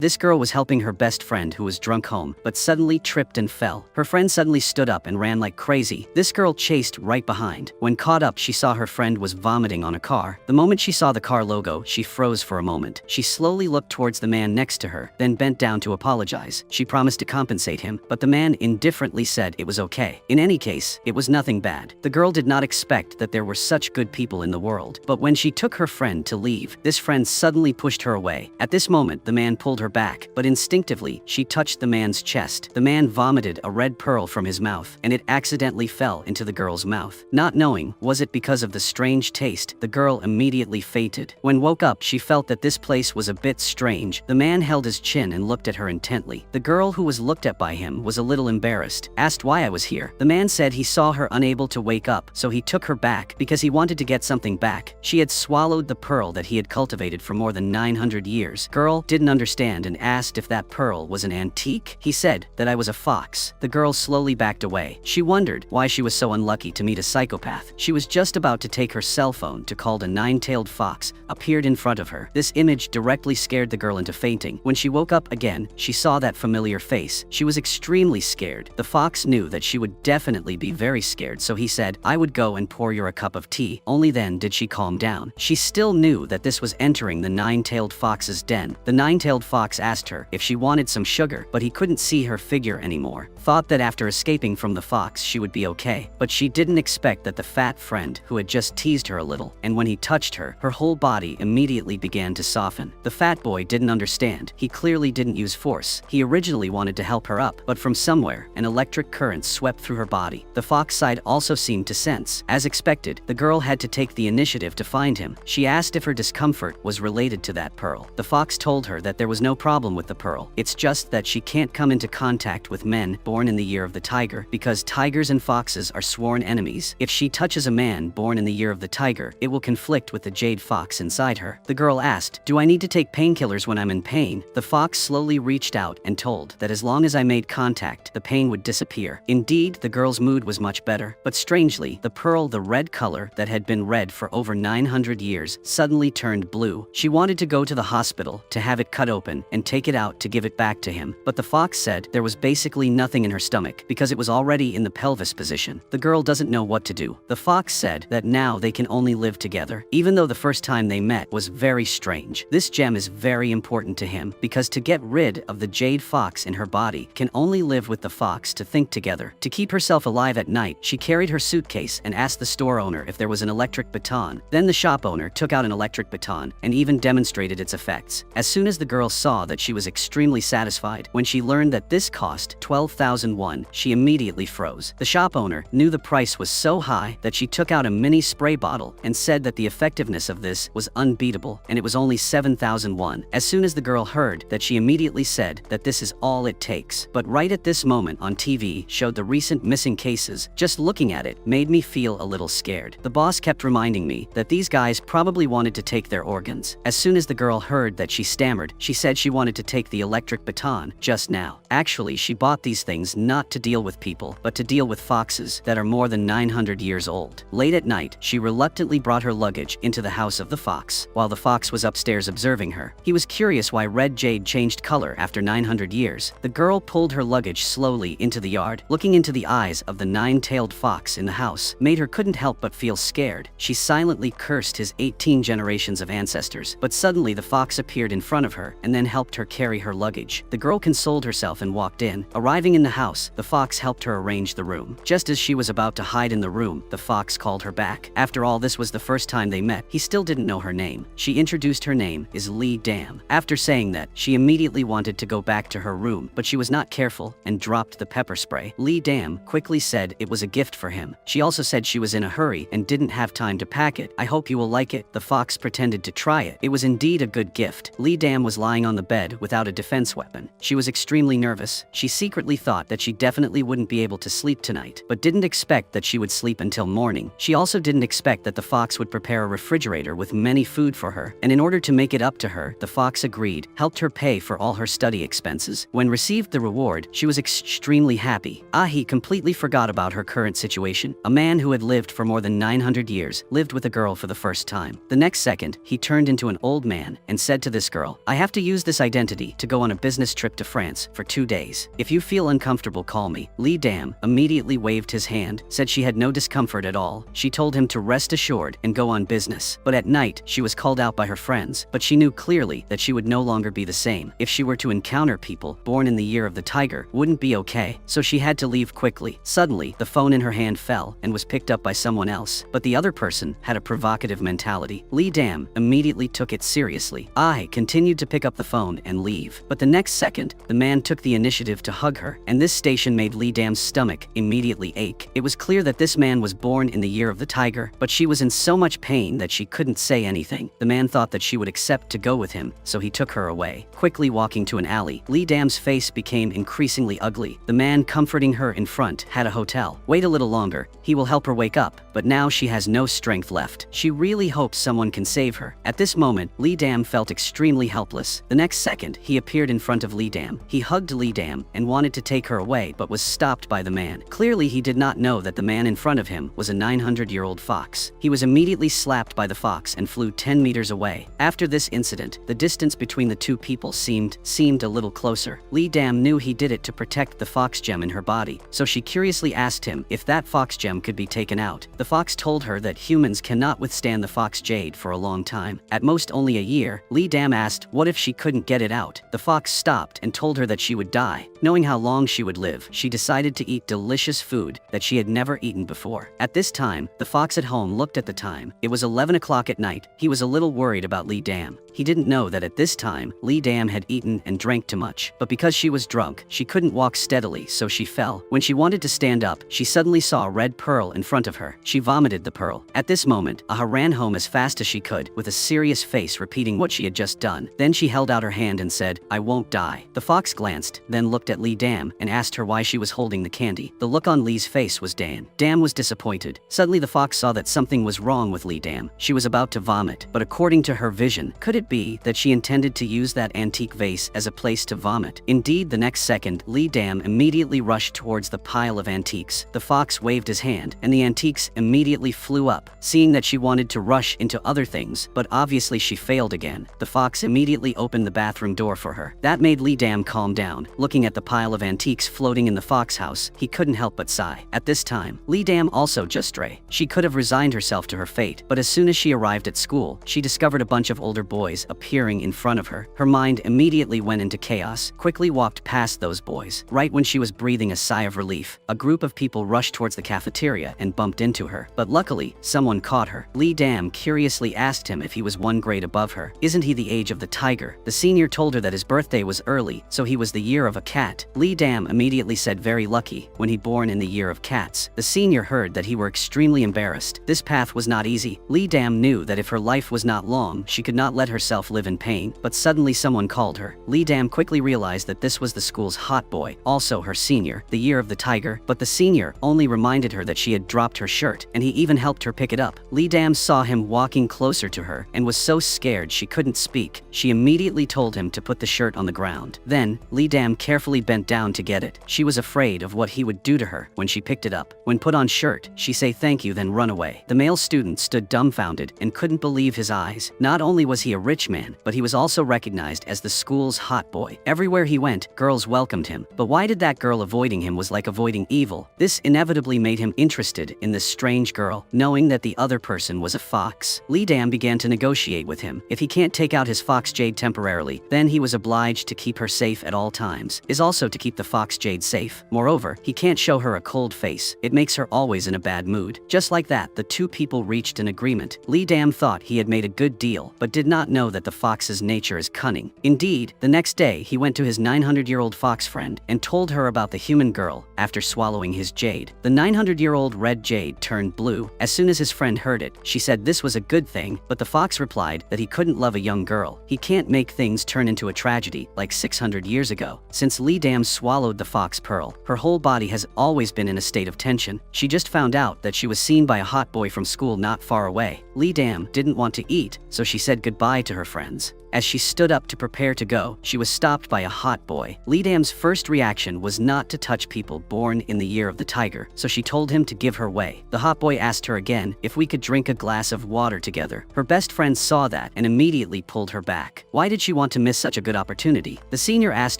This girl was helping her best friend who was drunk home, but suddenly tripped and fell. Her friend suddenly stood up and ran like crazy. This girl chased right behind. When caught up, she saw her friend was vomiting on a car. The moment she saw the car logo, she froze for a moment. She slowly looked towards the man next to her, then bent down to apologize. She promised to compensate him, but the man indifferently said it was okay. In any case, it was nothing bad. The girl did not expect that there were such good people in the world. But when she took her friend to leave, this friend suddenly pushed her away. At this moment, the man pulled her back, but instinctively, she touched the man's chest. The man vomited a red pearl from his mouth, and it accidentally fell into the girl's mouth. Not knowing, was it because of the strange taste, the girl immediately fainted. When woke up, she felt that this place was a bit strange. The man held his chin and looked at her intently. The girl who was looked at by him was a little embarrassed, asked why I was here. The man said he saw her unable to wake up, so he took her back because he wanted to get something back. She had swallowed the pearl that he had cultivated for more than 900 years. Girl didn't understand and asked if that pearl was an antique. He said that I was a fox. The girl slowly backed away. She wondered why she was so unlucky to meet a psychopath. She was just about to take her cell phone to call a nine-tailed fox appeared in front of her. This image directly scared the girl into fainting. When she woke up again, she saw that familiar face. She was extremely scared. The fox knew that she would definitely be very scared, so he said, I would go and pour you a cup of tea. Only then did she calm down. She still knew that this was entering the nine-tailed fox's den. The nine-tailed fox asked her if she wanted some sugar, but he couldn't see her figure anymore. Thought that after escaping from the fox, she would be okay. But she didn't expect that the fat friend who had just teased her a little, and when he touched her, her whole body immediately began to soften. The fat boy didn't understand. He clearly didn't use force. He originally wanted to help her up, but from somewhere, an electric current swept through her body. The fox side also seemed to sense. As expected, the girl had to take the initiative to find him. She asked if her discomfort was related to that pearl. The fox told her that there was no problem with the pearl. It's just that she can't come into contact with men born in the year of the tiger, because tigers and foxes are sworn enemies. If she touches a man born in the year of the tiger, it will conflict with the jade fox inside her. The girl asked, do I need to take painkillers when I'm in pain? The fox slowly reached out and told that as long as I made contact, the pain would disappear. Indeed, the girl's mood was much better, but strangely, the pearl, the red color that had been red for over 900 years, suddenly turned blue. She wanted to go to the hospital to have it cut open and take it out to give it back to him, but the fox said there was basically nothing in her stomach because it was already in the pelvis position. The girl doesn't know what to do. The fox said that now they can only live together, even though the first time they met was very strange. This gem is very important to him because to get rid of the jade fox in her body can only live with the fox to think together. To keep herself alive at night, she carried her suitcase and asked the store owner if there was an electric baton. Then the shop owner took out an electric baton and even demonstrated its effects. As soon as the girl saw that, she was extremely satisfied. When she learned that this cost 12,001, she immediately froze. The shop owner knew the price was so high that she took out a mini spray bottle and said that the effectiveness of this was unbeatable and it was only 7,001. As soon as the girl heard that, she immediately said that this is all it takes. But right at this moment on TV showed the recent missing cases. Just looking at it made me feel a little scared. The boss kept reminding me that these guys probably wanted to take their organs. As soon as the girl heard that, she stammered. She said she wanted to take the electric baton just now. Actually, she bought these things not to deal with people, but to deal with foxes that are more than 900 years old. Late at night, she reluctantly brought her luggage into the house of the fox. While the fox was upstairs observing her, he was curious why red jade changed color after 900 years. The girl pulled her luggage slowly into the yard. Looking into the eyes of the nine-tailed fox in the house made her couldn't help but feel scared. She silently cursed his 18 generations of ancestors, but suddenly the fox appeared in front of her and then helped her carry her luggage. The girl consoled herself and walked in. Arriving in the house, the fox helped her arrange the room. Just as she was about to hide in the room, the fox called her back. After all, this was the first time they met. He still didn't know her name. She introduced her name is Lee Dam. After saying that, she immediately wanted to go back to her room, but she was not careful and dropped the pepper spray. Lee Dam quickly said it was a gift for him. She also said she was in a hurry and didn't have time to pack it. I hope you will like it. The fox pretended to try it. It was indeed a good gift. Lee Dam was lying on the bed without a defense weapon. She was extremely nervous. She secretly thought that she definitely wouldn't be able to sleep tonight, but didn't expect that she would sleep until morning. She also didn't expect that the fox would prepare a refrigerator with many food for her, and in order to make it up to her, the fox agreed, helped her pay for all her study expenses. When received the reward, she was extremely happy. He completely forgot about her current situation. A man who had lived for more than 900 years lived with a girl for the first time. The next second, he turned into an old man and said to this girl, I have to use the this identity to go on a business trip to France for 2 days. If you feel uncomfortable, call me. Lee Dam immediately waved his hand, said she had no discomfort at all. She told him to rest assured and go on business. But at night, she was called out by her friends, but she knew clearly that she would no longer be the same. If she were to encounter people born in the year of the tiger, wouldn't be okay. So she had to leave quickly. Suddenly, the phone in her hand fell and was picked up by someone else, but the other person had a provocative mentality. Lee Dam immediately took it seriously. I continued to pick up the phone and leave. But the next second, the man took the initiative to hug her, and this station made Lee Dam's stomach immediately ache. It was clear that this man was born in the year of the tiger, but she was in so much pain that she couldn't say anything. The man thought that she would accept to go with him, so he took her away. Quickly walking to an alley, Lee Dam's face became increasingly ugly. The man comforting her in front had a hotel. Wait a little longer, he will help her wake up, but now she has no strength left. She really hopes someone can save her. At this moment, Lee Dam felt extremely helpless. The next second, he appeared in front of Lee Dam. He hugged Lee Dam and wanted to take her away, but was stopped by the man. Clearly, he did not know that the man in front of him was a 900-year-old fox. He was immediately slapped by the fox and flew 10 meters away. After this incident, the distance between the two people seemed a little closer. Lee Dam knew he did it to protect the fox gem in her body, so she curiously asked him if that fox gem could be taken out. The fox told her that humans cannot withstand the fox Jade for a long time, at most only a year. Lee Dam asked what if she couldn't get it out. The fox stopped and told her that she would die. Knowing how long she would live, she decided to eat delicious food that she had never eaten before. At this time, the fox at home looked at the time. It was 11 o'clock at night. He was a little worried about Lee Dam. He didn't know that at this time, Lee Dam had eaten and drank too much. But because she was drunk, she couldn't walk steadily, so she fell. When she wanted to stand up, she suddenly saw a red pearl in front of her. She vomited the pearl. At this moment, Aha ran home as fast as she could, with a serious face repeating what she had just done. Then she held out her hand and said, "I won't die." The fox glanced, then looked at Lee Dam and asked her why she was holding the candy. The look on Lee's face was Dan. Dam was disappointed. Suddenly the fox saw that something was wrong with Lee Dam. She was about to vomit, but according to her vision, could it be that she intended to use that antique vase as a place to vomit? Indeed, the next second, Lee Dam immediately rushed towards the pile of antiques. The fox waved his hand, and the antiques immediately flew up. Seeing that she wanted to rush into other things, but obviously she failed again, the fox immediately opened the bathroom door for her. That made Lee Dam calm down. Looking at the pile of antiques floating in the fox house, he couldn't help but sigh. At this time, Lee Dam also just stray. She could have resigned herself to her fate, but as soon as she arrived at school, she discovered a bunch of older boys appearing in front of her. Her mind immediately went into chaos, quickly walked past those boys. Right when she was breathing a sigh of relief, a group of people rushed towards the cafeteria and bumped into her. But luckily, someone caught her. Lee Dam curiously asked him if he was 1 grade above her. Isn't he the age of the tiger? The senior told her that his birthday was early, so he was the year of a cat. Lee Dam immediately said very lucky when he born in the year of cats. The senior heard that he were extremely embarrassed. This path was not easy. Lee Dam knew that if her life was not long, she could not let herself live in pain, but suddenly someone called her. Lee Dam quickly realized that this was the school's hot boy, also her senior, the year of the tiger, but the senior only reminded her that she had dropped her shirt, and he even helped her pick it up. Lee Dam saw him walking closer to her and was so scared she couldn't speak. She immediately told him to put the shirt on the ground. Then, Lee Dam carefully bent down to get it. She was afraid of what he would do to her when she picked it up. When put on shirt, she say thank you then run away. The male student stood dumbfounded and couldn't believe his eyes. Not only was he a rich man, but he was also recognized as the school's hot boy. Everywhere he went, girls welcomed him. But why did that girl avoiding him was like avoiding evil? This inevitably made him interested in this strange girl, knowing that the other person was a fox. Lee Dam began to negotiate with him. If he can't take out his fox Jade temporarily, then he was obliged to keep her safe at all times, is also to keep the fox Jade safe. Moreover, he can't show her a cold face. It makes her always in a bad mood. Just like that, the two people reached an agreement. Lee Dam thought he had made a good deal, but did not know that the fox's nature is cunning. Indeed, the next day he went to his 900-year-old fox friend and told her about the human girl after swallowing his jade. The 900-year-old red jade turned blue. As soon as his friend heard it, she said this was a good thing, but the fox replied that he couldn't love a young girl. He can't make things turn into a tragedy like 600 years ago. Since Lee Dam swallowed the fox pearl, her whole body has always been in a state of tension. She just found out that she was seen by a hot boy from school not far away. Lee Dam didn't want to eat, so she said goodbye to her friends. As she stood up to prepare to go, she was stopped by a hot boy. Lee Dam's first reaction was not to touch people born in the year of the tiger, so she told him to give her way. The hot boy asked her again if we could drink a glass of water together. Her best friend saw that and immediately pulled her back. Why did she want to miss such a good opportunity? The senior asked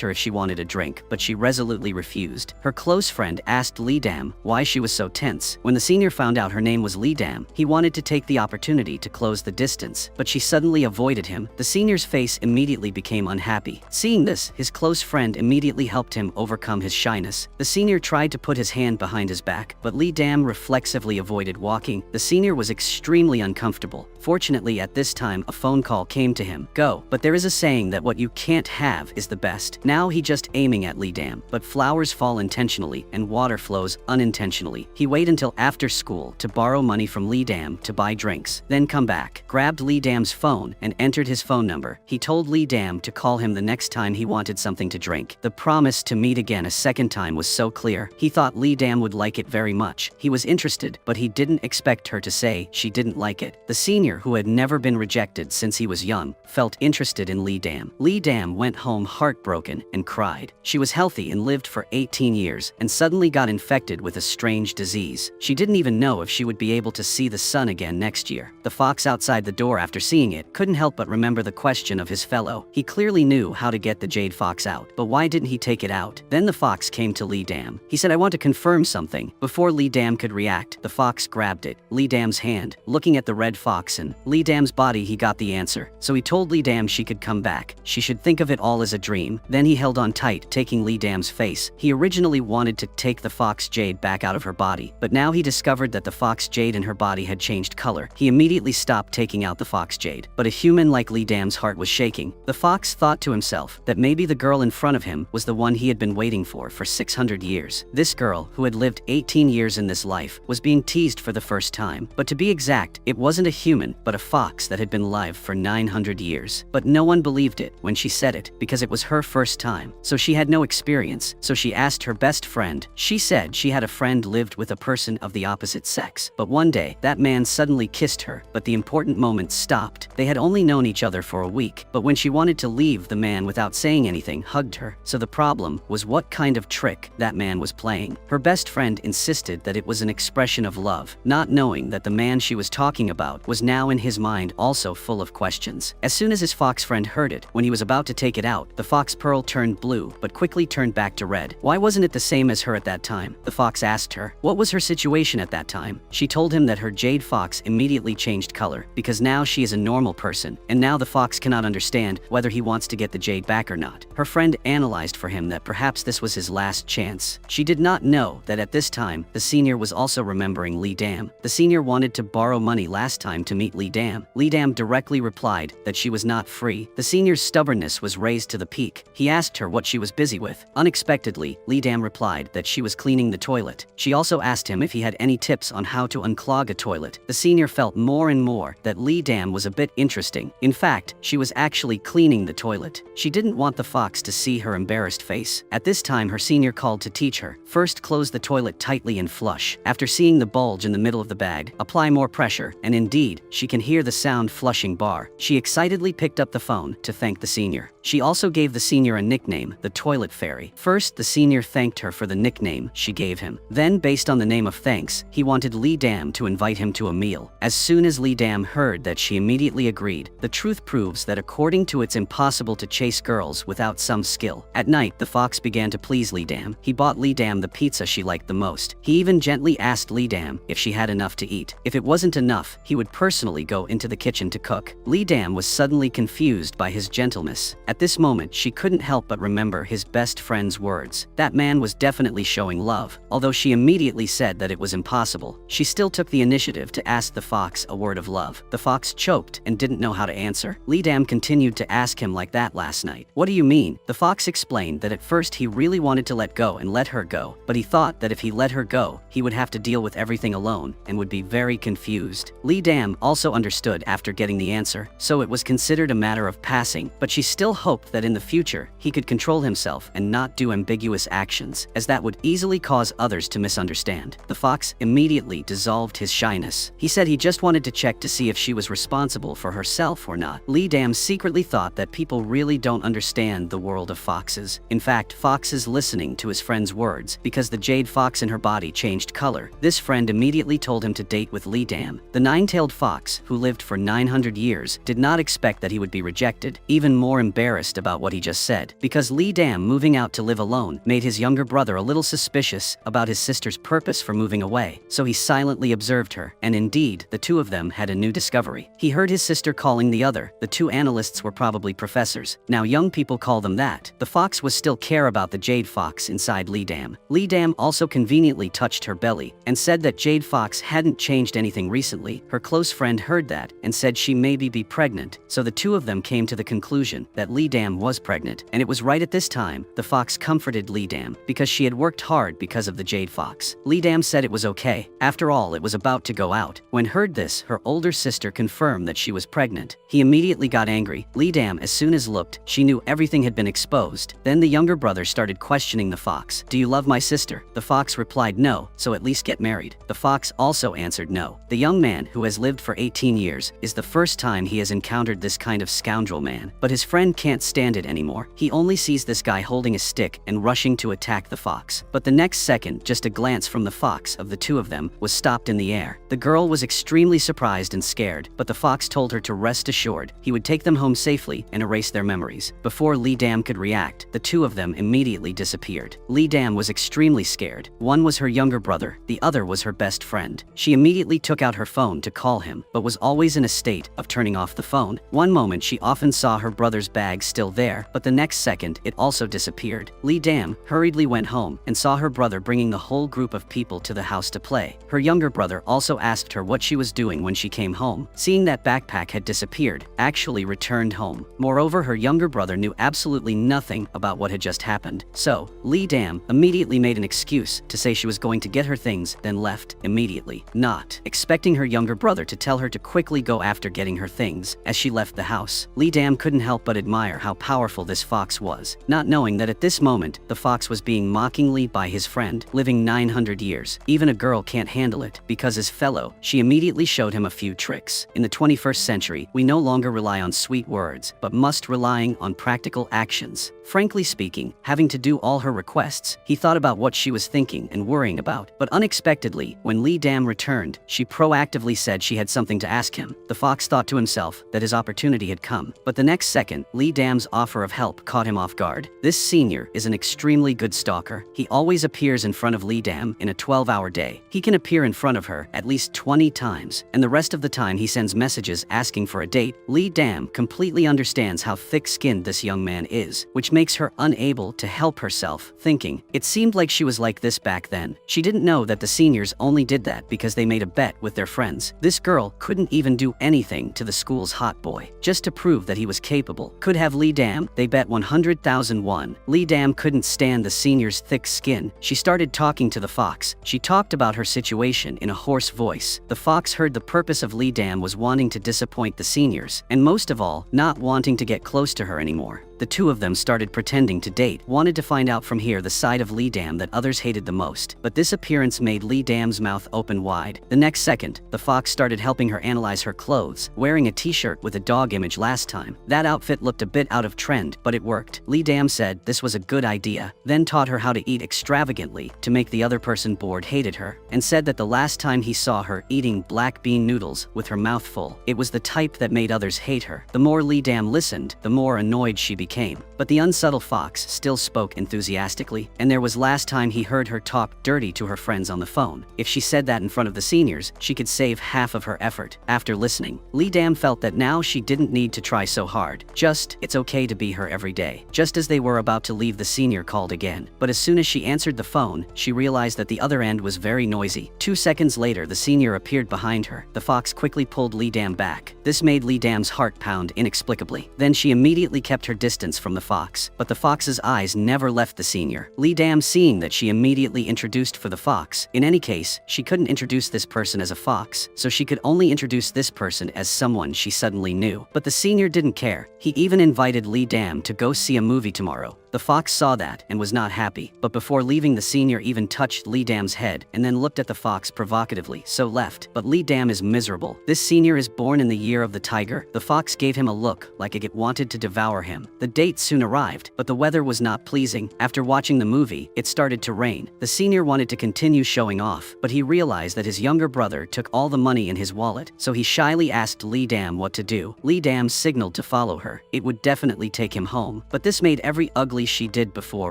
her if she wanted a drink, but she resolutely refused. Her close friend asked Lee Dam why she was so tense. When the senior found out her name was Lee Dam, he wanted to take the opportunity to close the distance, but she suddenly avoided him. The senior's face immediately became unhappy. Seeing this, his close friend immediately helped him overcome his shyness. The senior tried to put his hand behind his back, but Lee Dam reflexively avoided walking. The senior was extremely uncomfortable. Fortunately, at this time, a phone call came to him. Go. But there is a saying that what you can't have is the best. Now he just aiming at Lee Dam, but flowers fall intentionally and water flows unintentionally. He waited until after school to borrow money from Lee Dam to buy drinks, then come back, grabbed Lee Dam's phone and entered his phone number. He told Lee Dam to call him the next time he wanted something to drink. The promise to meet again a second time was so clear. He thought Lee Dam would like it very much. He was interested, but he didn't expect her to say she didn't like it. The senior, who had never been rejected since he was young, felt interested in Lee Dam. Lee Dam went home heartbroken and cried. She was healthy and lived for 18 years and suddenly got infected with a strange disease. She didn't even know if she would be able to see the sun again next year. The fox outside the door, after seeing it, couldn't help but remember the question of his fellow. He clearly knew how to get the jade fox out, but why didn't he take it out? Then the fox came to Lee Dam. He said, "I want to confirm something." Before Lee Dam could react, the fox grabbed it, Lee Dam's hand. Looking at the red fox and Lee Dam's body, he got the answer. So he told Lee Dam she could come back. She should think of it all as a dream. Then he held on tight, taking Lee Dam's face. He originally wanted to take the fox Jade back out of her body, but now he discovered that the fox Jade in her body had changed color. He immediately stopped taking out the fox Jade, but a human like Lee Dam's heart was shaking. The fox thought to himself that maybe the girl in front of him was the one he had been waiting for 600 years. This girl, who had lived 18 years in this life, was being teased for the first time. But to be exact, it wasn't a human, but a fox that had been alive for 900 years. But no one believed it when she said it, because it was her first time. So she had no experience, so she asked her best friend. She said she had a friend lived with a person of the opposite sex. But one day, that man suddenly kissed her, but the important moment stopped. They had only known each other for a week, but when she wanted to leave, the man, without saying anything, hugged her. So the problem was what kind of trick that man was playing. Her best friend insisted that it was an expression of love, not knowing that the man she was talking about was now in his mind also full of questions. As soon as his fox friend heard it, when he was about to take it out, the fox pearl turned blue, but quickly turned back to red. Why wasn't it the same as her at that time? The fox asked her. What was her situation at that time? She told him that her jade fox immediately changed color, because now she is a normal person, and now the fox cannot understand whether he wants to get the jade back or not. Her friend analyzed for him that perhaps this was his last chance. She did not know that at this time, the senior was also remembering Lee Dam. The senior wanted to borrow money last time to meet Lee Dam. Lee Dam directly replied that she was not free. The senior's stubbornness was raised to the peak. He asked her what she was busy with. Unexpectedly, Lee Dam replied that she was cleaning the toilet. She also asked him if he had any tips on how to unclog a toilet. The senior felt more and more that Lee Dam was a bit interesting. In fact, she was actually cleaning the toilet. She didn't want the fox to see her embarrassed face. At this time, her senior called to teach her. First, close the toilet tightly and flush. After seeing the bulge in the middle of the bag, apply more pressure, and indeed, she can hear the sound flushing bar. She excitedly picked up the phone to thank the senior. She also gave the senior a nickname, the Toilet Fairy. First, the senior thanked her for the nickname she gave him. Then, based on the name of thanks, he wanted Lee Dam to invite him to a meal. As soon as Lee Dam heard that, she immediately agreed. The truth proves that according to it's impossible to chase girls without some skill. At night, the fox began to please Lee Dam. He bought Lee Dam the pizza she liked the most. He even gently asked Lee Dam if she had enough to eat. If it wasn't enough, he would personally go into the kitchen to cook. Lee Dam was suddenly confused by his gentleness. At this moment, she couldn't help but remember his best friend's words. That man was definitely showing love. Although she immediately said that it was impossible, she still took the initiative to ask the fox a word of love. The fox choked and didn't know how to answer. Lee Dam continued to ask him like that last night. What do you mean? The fox explained that at first he really wanted to let go and let her go, but he thought that if he let her go, he would have to deal with everything alone and would be very confused. Lee Dam also understood after getting the answer, so it was considered a matter of passing, but she still hoped that in the future, he could control himself and not do ambiguous actions, as that would easily cause others to misunderstand. The fox immediately dissolved his shyness. He said he just wanted to check to see if she was responsible for herself or not. Lee Dam Dam secretly thought that people really don't understand the world of foxes. In fact, Fox is listening to his friend's words because the jade fox in her body changed color. This friend immediately told him to date with Lee Dam. The nine-tailed fox, who lived for 900 years, did not expect that he would be rejected, even more embarrassed about what he just said, because Lee Dam moving out to live alone made his younger brother a little suspicious about his sister's purpose for moving away, so he silently observed her, and indeed, the two of them had a new discovery. He heard his sister calling the other. The two analysts were probably professors. Now young people call them that. The fox was still care about the jade fox inside Lee Dam. Lee Dam also conveniently touched her belly and said that Jade Fox hadn't changed anything recently. Her close friend heard that and said she maybe be pregnant, so the two of them came to the conclusion that Lee Dam was pregnant, and it was right at this time the fox comforted Lee Dam because she had worked hard because of the jade fox. Lee Dam said it was okay. After all, it was about to go out. When heard this, her older sister confirmed that she was pregnant. He immediately got angry. Lee Dam, as soon as looked, she knew everything had been exposed. Then the younger brother started questioning the fox. Do you love my sister? The fox replied no, so at least get married. The fox also answered no. The young man, who has lived for 18 years, is the first time he has encountered this kind of scoundrel man, but his friend can't stand it anymore. He only sees this guy holding a stick and rushing to attack the fox. But the next second, just a glance from the fox of the two of them was stopped in the air. The girl was extremely surprised and scared, but the fox told her to rest assured he would take them home safely and erase their memories. Before Lee Dam could react, the two of them immediately disappeared. Lee Dam was extremely scared. One was her younger brother, the other was her best friend. She immediately took out her phone to call him, but was always in a state of turning off the phone. One moment she often saw her brother's bag still there, but the next second it also disappeared. Lee Dam hurriedly went home and saw her brother bringing the whole group of people to the house to play. Her younger brother also asked her what she was doing when she came home, seeing that backpack had disappeared, actually returned home. Moreover, her younger brother knew absolutely nothing about what had just happened. So, Lee Dam immediately made an excuse to say she was going to get her things, then left immediately, not expecting her younger brother to tell her to quickly go after getting her things. As she left the house, Lee Dam couldn't help but admire how powerful this fox was, not knowing that at this moment, the fox was being mockingly by his friend, living 900 years. Even a girl can't handle it, because as fellow, she immediately showed him a few tricks. In the 21st century, we no longer rely on sweet words, but must relying on practical actions. Frankly speaking, having to do all her requests, he thought about what she was thinking and worrying about. But unexpectedly, when Lee Dam returned, she proactively said she had something to ask him. The fox thought to himself that his opportunity had come. But the next second, Lee Dam's offer of help caught him off guard. This senior is an extremely good stalker. He always appears in front of Lee Dam in a 12-hour day. He can appear in front of her at least 20 times, and the rest of the time he sends messages asking for a date. Lee Dam completely understands how thick-skinned this young man is, which makes her unable to help herself, thinking, it seemed like she was like this back then. She didn't know that the seniors only did that because they made a bet with their friends. This girl couldn't even do anything to the school's hot boy, just to prove that he was capable. Could have Lee Dam, they bet 100,000 won. Lee Dam couldn't stand the senior's thick skin. She started talking to the fox. She talked about her situation in a hoarse voice. The fox heard the purpose of Lee Dam was wanting to disappoint the seniors, and most of all, not wanting to get close to her anymore. The two of them started pretending to date, wanted to find out from here the side of Lee Dam that others hated the most. But this appearance made Lee Dam's mouth open wide. The next second, the fox started helping her analyze her clothes, wearing a t-shirt with a dog image last time. That outfit looked a bit out of trend, but it worked. Lee Dam said this was a good idea, then taught her how to eat extravagantly to make the other person bored hated her, and said that the last time he saw her eating black bean noodles with her mouth full, it was the type that made others hate her. The more Lee Dam listened, the more annoyed she became. But the unsubtle fox still spoke enthusiastically, and there was last time he heard her talk dirty to her friends on the phone. If she said that in front of the seniors, she could save half of her effort. After listening, Lee Dam felt that now she didn't need to try so hard. It's okay to be her every day. Just as they were about to leave, the senior called again. But as soon as she answered the phone, she realized that the other end was very noisy. 2 seconds later, the senior appeared behind her. The fox quickly pulled Lee Dam back. This made Lee Dam's heart pound inexplicably. Then she immediately kept her distance from the fox. But the fox's eyes never left the senior. Lee Dam, seeing that she immediately introduced for the fox. In any case, she couldn't introduce this person as a fox, so she could only introduce this person as someone she suddenly knew. But the senior didn't care. He even invited Lee Dam to go see a movie tomorrow. The fox saw that and was not happy, but before leaving the senior even touched Lee Dam's head and then looked at the fox provocatively, so left. But Lee Dam is miserable. This senior is born in the year of the tiger. The fox gave him a look like it wanted to devour him. The date soon arrived, but the weather was not pleasing. After watching the movie, it started to rain. The senior wanted to continue showing off, but he realized that his younger brother took all the money in his wallet, so he shyly asked Lee Dam what to do. Lee Dam signaled to follow her. It would definitely take him home, but this made every ugly she did before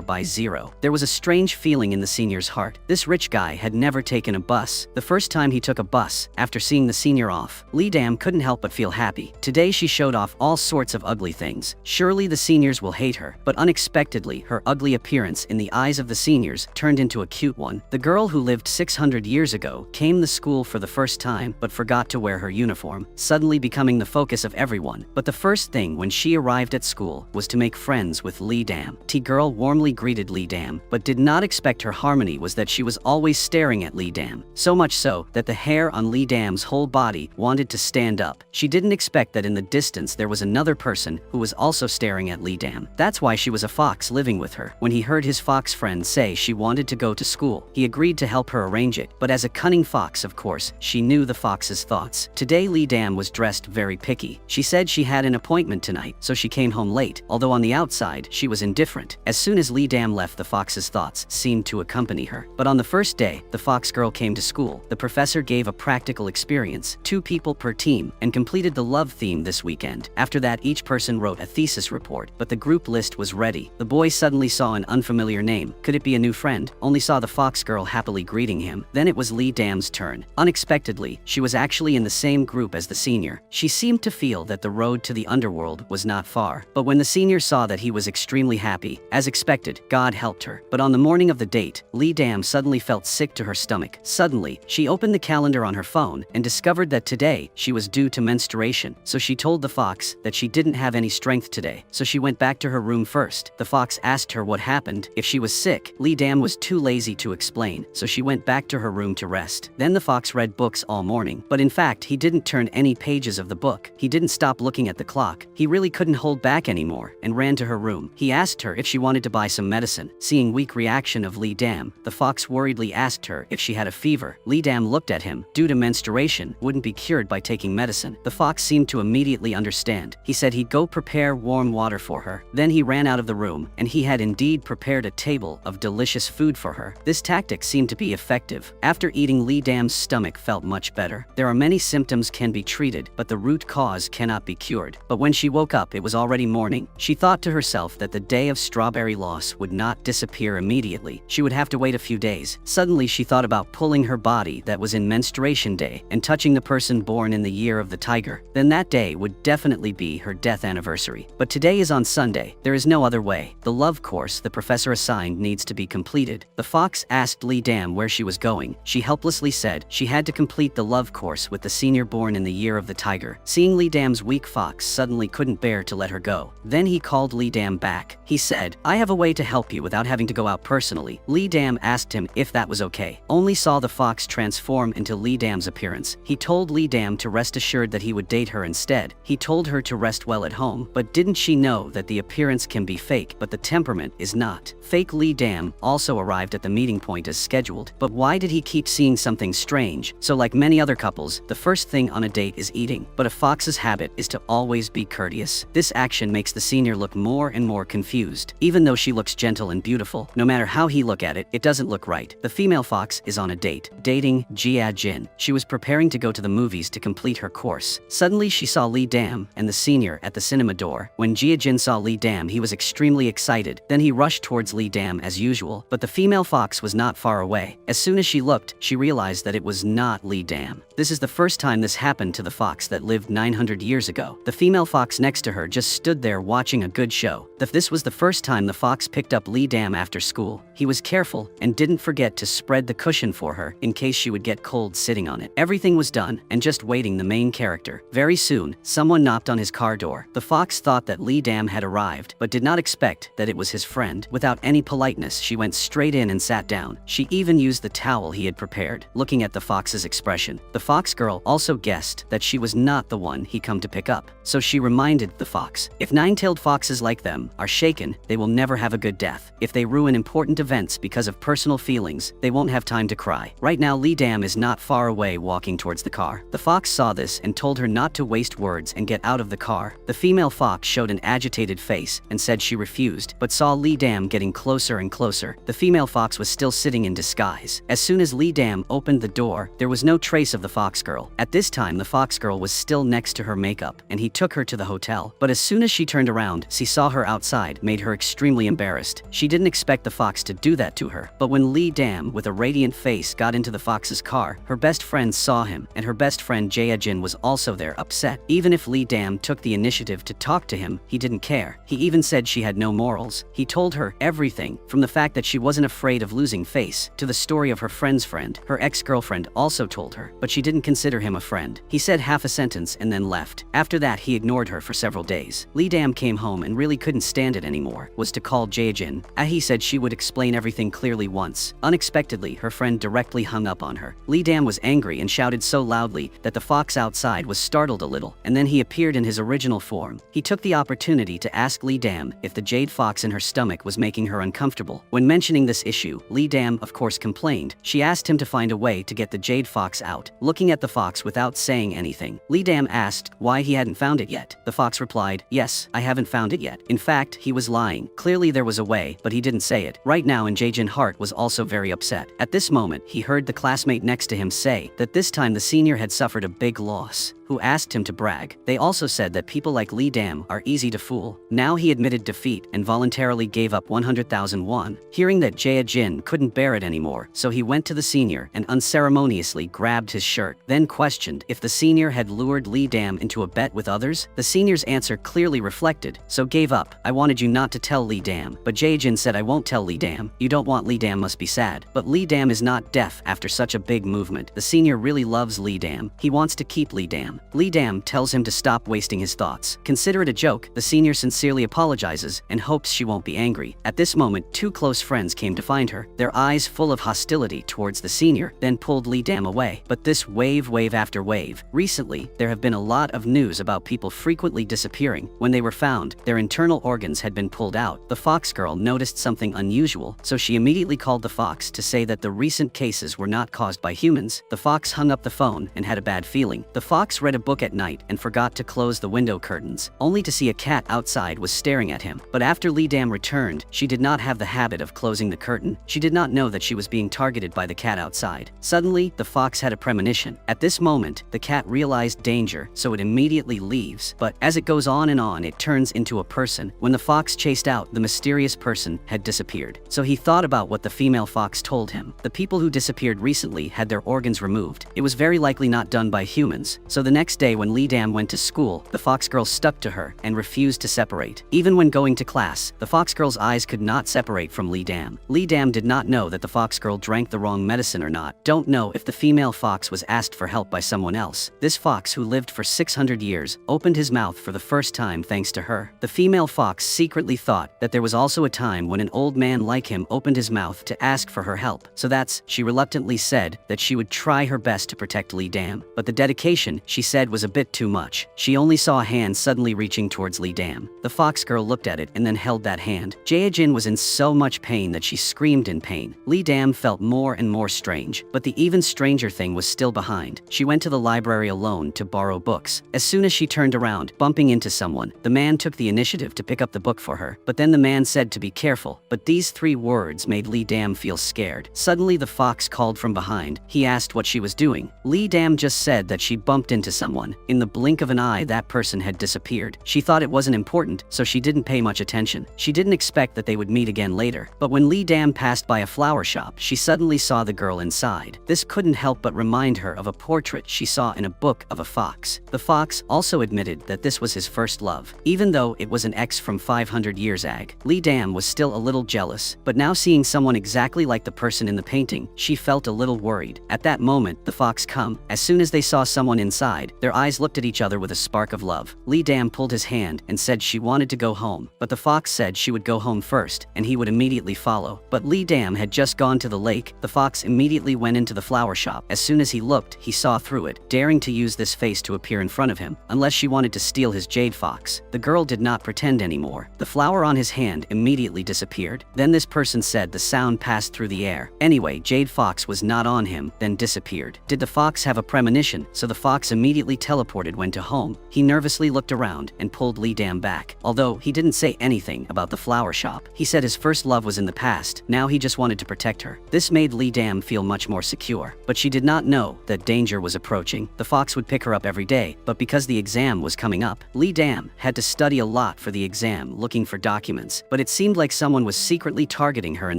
by zero. There was a strange feeling in the senior's heart. This rich guy had never taken a bus. The first time he took a bus, after seeing the senior off, Lee Dam couldn't help but feel happy. Today she showed off all sorts of ugly things. Surely the seniors will hate her, but unexpectedly her ugly appearance in the eyes of the seniors turned into a cute one. The girl who lived 600 years ago came to school for the first time but forgot to wear her uniform, suddenly becoming the focus of everyone. But the first thing when she arrived at school was to make friends with Lee Dam. T-girl warmly greeted Lee Dam, but did not expect her harmony was that she was always staring at Lee Dam. So much so that the hair on Lee Dam's whole body wanted to stand up. She didn't expect that in the distance there was another person who was also staring at Lee Dam. That's why she was a fox living with her. When he heard his fox friend say she wanted to go to school, he agreed to help her arrange it. But as a cunning fox, of course, she knew the fox's thoughts. Today Lee Dam was dressed very picky. She said she had an appointment tonight, so she came home late, although on the outside she was indifferent. As soon as Lee Dam left, the fox's thoughts seemed to accompany her. But on the first day the fox girl came to school, the professor gave a practical experience, 2 people per team, and completed the love theme this weekend. After that, each person wrote a thesis report, but the group list was ready. The boy suddenly saw an unfamiliar name. Could it be a new friend? Only saw the fox girl happily greeting him. Then it was Lee Dam's turn. Unexpectedly, she was actually in the same group as the senior. She seemed to feel that the road to the underworld was not far. But when the senior saw that he was extremely happy, as expected, God helped her. But on the morning of the date, Lee Dam suddenly felt sick to her stomach. Suddenly, she opened the calendar on her phone and discovered that today she was due to menstruation. So she told the fox that she didn't have any strength today, so she went back to her room first. The fox asked her what happened, if she was sick. Lee Dam was too lazy to explain, so she went back to her room to rest. Then the fox read books all morning, but in fact he didn't turn any pages of the book. He didn't stop looking at the clock. He really couldn't hold back anymore and ran to her room. He asked her if she wanted to buy some medicine. Seeing weak reaction of Lee Dam, the fox worriedly asked her if she had a fever. Lee Dam looked at him. Due to menstruation, wouldn't be cured by taking medicine. The fox seemed to immediately understand. He said he'd go prepare warm water for her. Then he ran out of the room, and he had indeed prepared a table of delicious food for her. This tactic seemed to be effective. After eating, Lee Dam's stomach felt much better. There are many symptoms can be treated, but the root cause cannot be cured. But when she woke up, it was already morning. She thought to herself that the day of strawberry loss would not disappear immediately. She would have to wait a few days. Suddenly she thought about pulling her body that was in menstruation day and touching the person born in the year of the tiger. Then that day would definitely be her death anniversary. But today is on Sunday. There is no other way. The love course the professor assigned needs to be completed. The fox asked Lee Dam where she was going. She helplessly said she had to complete the love course with the senior born in the year of the tiger. Seeing Lee Dam's weak, fox suddenly couldn't bear to let her go. Then he called Lee Dam back. He said, "I have a way to help you without having to go out personally." Lee Dam asked him if that was okay. Only saw the fox transform into Lee Dam's appearance. He told Lee Dam to rest assured that he would date her instead. He told her to rest well at home, but didn't she know that the appearance can be fake, but the temperament is not. Fake Lee Dam also arrived at the meeting point as scheduled, but why did he keep seeing something strange? So like many other couples, the first thing on a date is eating, but a fox's habit is to always be courteous. This action makes the senior look more and more confused. Even though she looks gentle and beautiful, no matter how he look at it, it doesn't look right. The female fox is on a date, dating Jade. She was preparing to go to the movies to complete her course. Suddenly she saw Lee Dam and the senior at the cinema door. When Jade saw Lee Dam, he was extremely excited. Then he rushed towards Lee Dam as usual, but the female fox was not far away. As soon as she looked, she realized that it was not Lee Dam. This is the first time this happened to the fox that lived 900 years ago. The female fox next to her just stood there watching a good show. This was the first time the fox picked up Lee Dam after school. He was careful and didn't forget to spread the cushion for her in case she would get cold sitting on it. Everything was done and just waiting the main character. Very soon, someone knocked on his car door. The fox thought that Lee Dam had arrived, but did not expect that it was his friend. Without any politeness, she went straight in and sat down. She even used the towel he had prepared. Looking at the fox's expression, the fox girl also guessed that she was not the one he come to pick up. So she reminded the fox, if nine-tailed foxes like them are shaken, they will never have a good death. If they ruin important events because of personal feelings, they won't have time to cry. Right now Lee Dam is not far away walking towards the car. The fox saw this and told her not to waste words and get out of the car. The female fox showed an agitated face and said she refused, but saw Lee Dam getting closer and closer. The female fox was still sitting in disguise. As soon as Lee Dam opened the door, there was no trace of the fox girl. At this time the fox girl was still next to her makeup, and he took her to the hotel. But as soon as she turned around, she saw her outside, made her extremely embarrassed. She didn't expect the fox to do that to her. But when Lee Dam, with a radiant face, got into the fox's car, her best friend saw him, and her best friend Jade was also there, upset. Even if Lee Dam took the initiative to talk to him, he didn't care. He even said she had no morals. He told her everything, from the fact that she wasn't afraid of losing face, to the story of her friend's friend. Her ex-girlfriend also told her, but she didn't consider him a friend. He said half a sentence and then left. After that he ignored her for several days. Lee Dam came home and really couldn't stand it anymore, was to call Jade. He said she would explain everything clearly once. Unexpectedly, her friend directly hung up on her. Lee Dam was angry and shouted so loudly that the fox outside was startled a little, and then he appeared in his original form. He took the opportunity to ask Lee Dam if the jade fox in her stomach was making her uncomfortable. When mentioning this issue, Lee Dam of course complained. She asked him to find a way to get the jade fox out. Looking at the fox without saying anything, Lee Dam asked why he hadn't found it yet. The fox replied, yes, I haven't found it yet. In fact, he was lying. Clearly there was a way, but he didn't say it. Right now, and Jajin Hart was also very upset. At this moment, he heard the classmate next to him say that this time the senior had suffered a big loss, who asked him to brag. They also said that people like Lee Dam are easy to fool. Now he admitted defeat and voluntarily gave up 100,000 won. Hearing that Jia Jin couldn't bear it anymore, so he went to the senior and unceremoniously grabbed his shirt, then questioned if the senior had lured Lee Dam into a bet with others. The senior's answer clearly reflected, so gave up. I wanted you not to tell Lee Dam, but Jia Jin said I won't tell Lee Dam. You don't want Lee Dam must be sad. But Lee Dam is not deaf after such a big movement. The senior really loves Lee Dam. He wants to keep Lee Dam. Lee Dam tells him to stop wasting his thoughts. Consider it a joke. The senior sincerely apologizes and hopes she won't be angry. At this moment, two close friends came to find her, their eyes full of hostility towards the senior, then pulled Lee Dam away. But this wave after wave. Recently, there have been a lot of news about people frequently disappearing. When they were found, their internal organs had been pulled out. The fox girl noticed something unusual, so she immediately called the fox to say that the recent cases were not caused by humans. The fox hung up the phone and had a bad feeling. The fox read a book at night and forgot to close the window curtains, only to see a cat outside was staring at him. But after Lee Dam returned, she did not have the habit of closing the curtain. She did not know that she was being targeted by the cat outside. Suddenly, the fox had a premonition. At this moment, the cat realized danger, so it immediately leaves. But as it goes on, it turns into a person. When the fox chased out, the mysterious person had disappeared. So he thought about what the female fox told him. The people who disappeared recently had their organs removed. It was very likely not done by humans. So the next day when Lee Dam went to school, the fox girl stuck to her and refused to separate. Even when going to class, the fox girl's eyes could not separate from Lee Dam. Lee Dam did not know that the fox girl drank the wrong medicine or not. Don't know if the female fox was asked for help by someone else. This fox, who lived for 600 years, opened his mouth for the first time thanks to her. The female fox secretly thought that there was also a time when an old man like him opened his mouth to ask for her help. So she reluctantly said that she would try her best to protect Lee Dam. But the dedication, she said, was a bit too much. She only saw a hand suddenly reaching towards Lee Dam. The fox girl looked at it and then held that hand. Jia Jin was in so much pain that she screamed in pain. Lee Dam felt more and more strange, but the even stranger thing was still behind. She went to the library alone to borrow books. As soon as she turned around, bumping into someone, the man took the initiative to pick up the book for her. But then the man said to be careful. But these 3 words made Lee Dam feel scared. Suddenly the fox called from behind. He asked what she was doing. Lee Dam just said that she bumped into someone. In the blink of an eye, that person had disappeared. She thought it wasn't important, so she didn't pay much attention. She didn't expect that they would meet again later. But when Lee Dam passed by a flower shop, she suddenly saw the girl inside. This couldn't help but remind her of a portrait she saw in a book of a fox. The fox also admitted that this was his first love. Even though it was an ex from 500 years ag, Lee Dam was still a little jealous. But now seeing someone exactly like the person in the painting, she felt a little worried. At that moment, the fox come. As soon as they saw someone inside, side, their eyes looked at each other with a spark of love. Lee Dam pulled his hand and said she wanted to go home, but the fox said she would go home first and he would immediately follow. But Lee Dam had just gone to the lake. The fox immediately went into the flower shop. As soon as he looked, he saw through it, daring to use this face to appear in front of him, unless she wanted to steal his jade fox. The girl did not pretend anymore. The flower on his hand immediately disappeared. Then this person said the sound passed through the air. Anyway, Jade Fox was not on him, then disappeared. Did the fox have a premonition? So the fox immediately teleported went to home. He nervously looked around and pulled Lee Dam back. Although he didn't say anything about the flower shop. He said his first love was in the past. Now he just wanted to protect her. This made Lee Dam feel much more secure. But she did not know that danger was approaching. The fox would pick her up every day, but because the exam was coming up, Lee Dam had to study a lot for the exam, looking for documents. But it seemed like someone was secretly targeting her in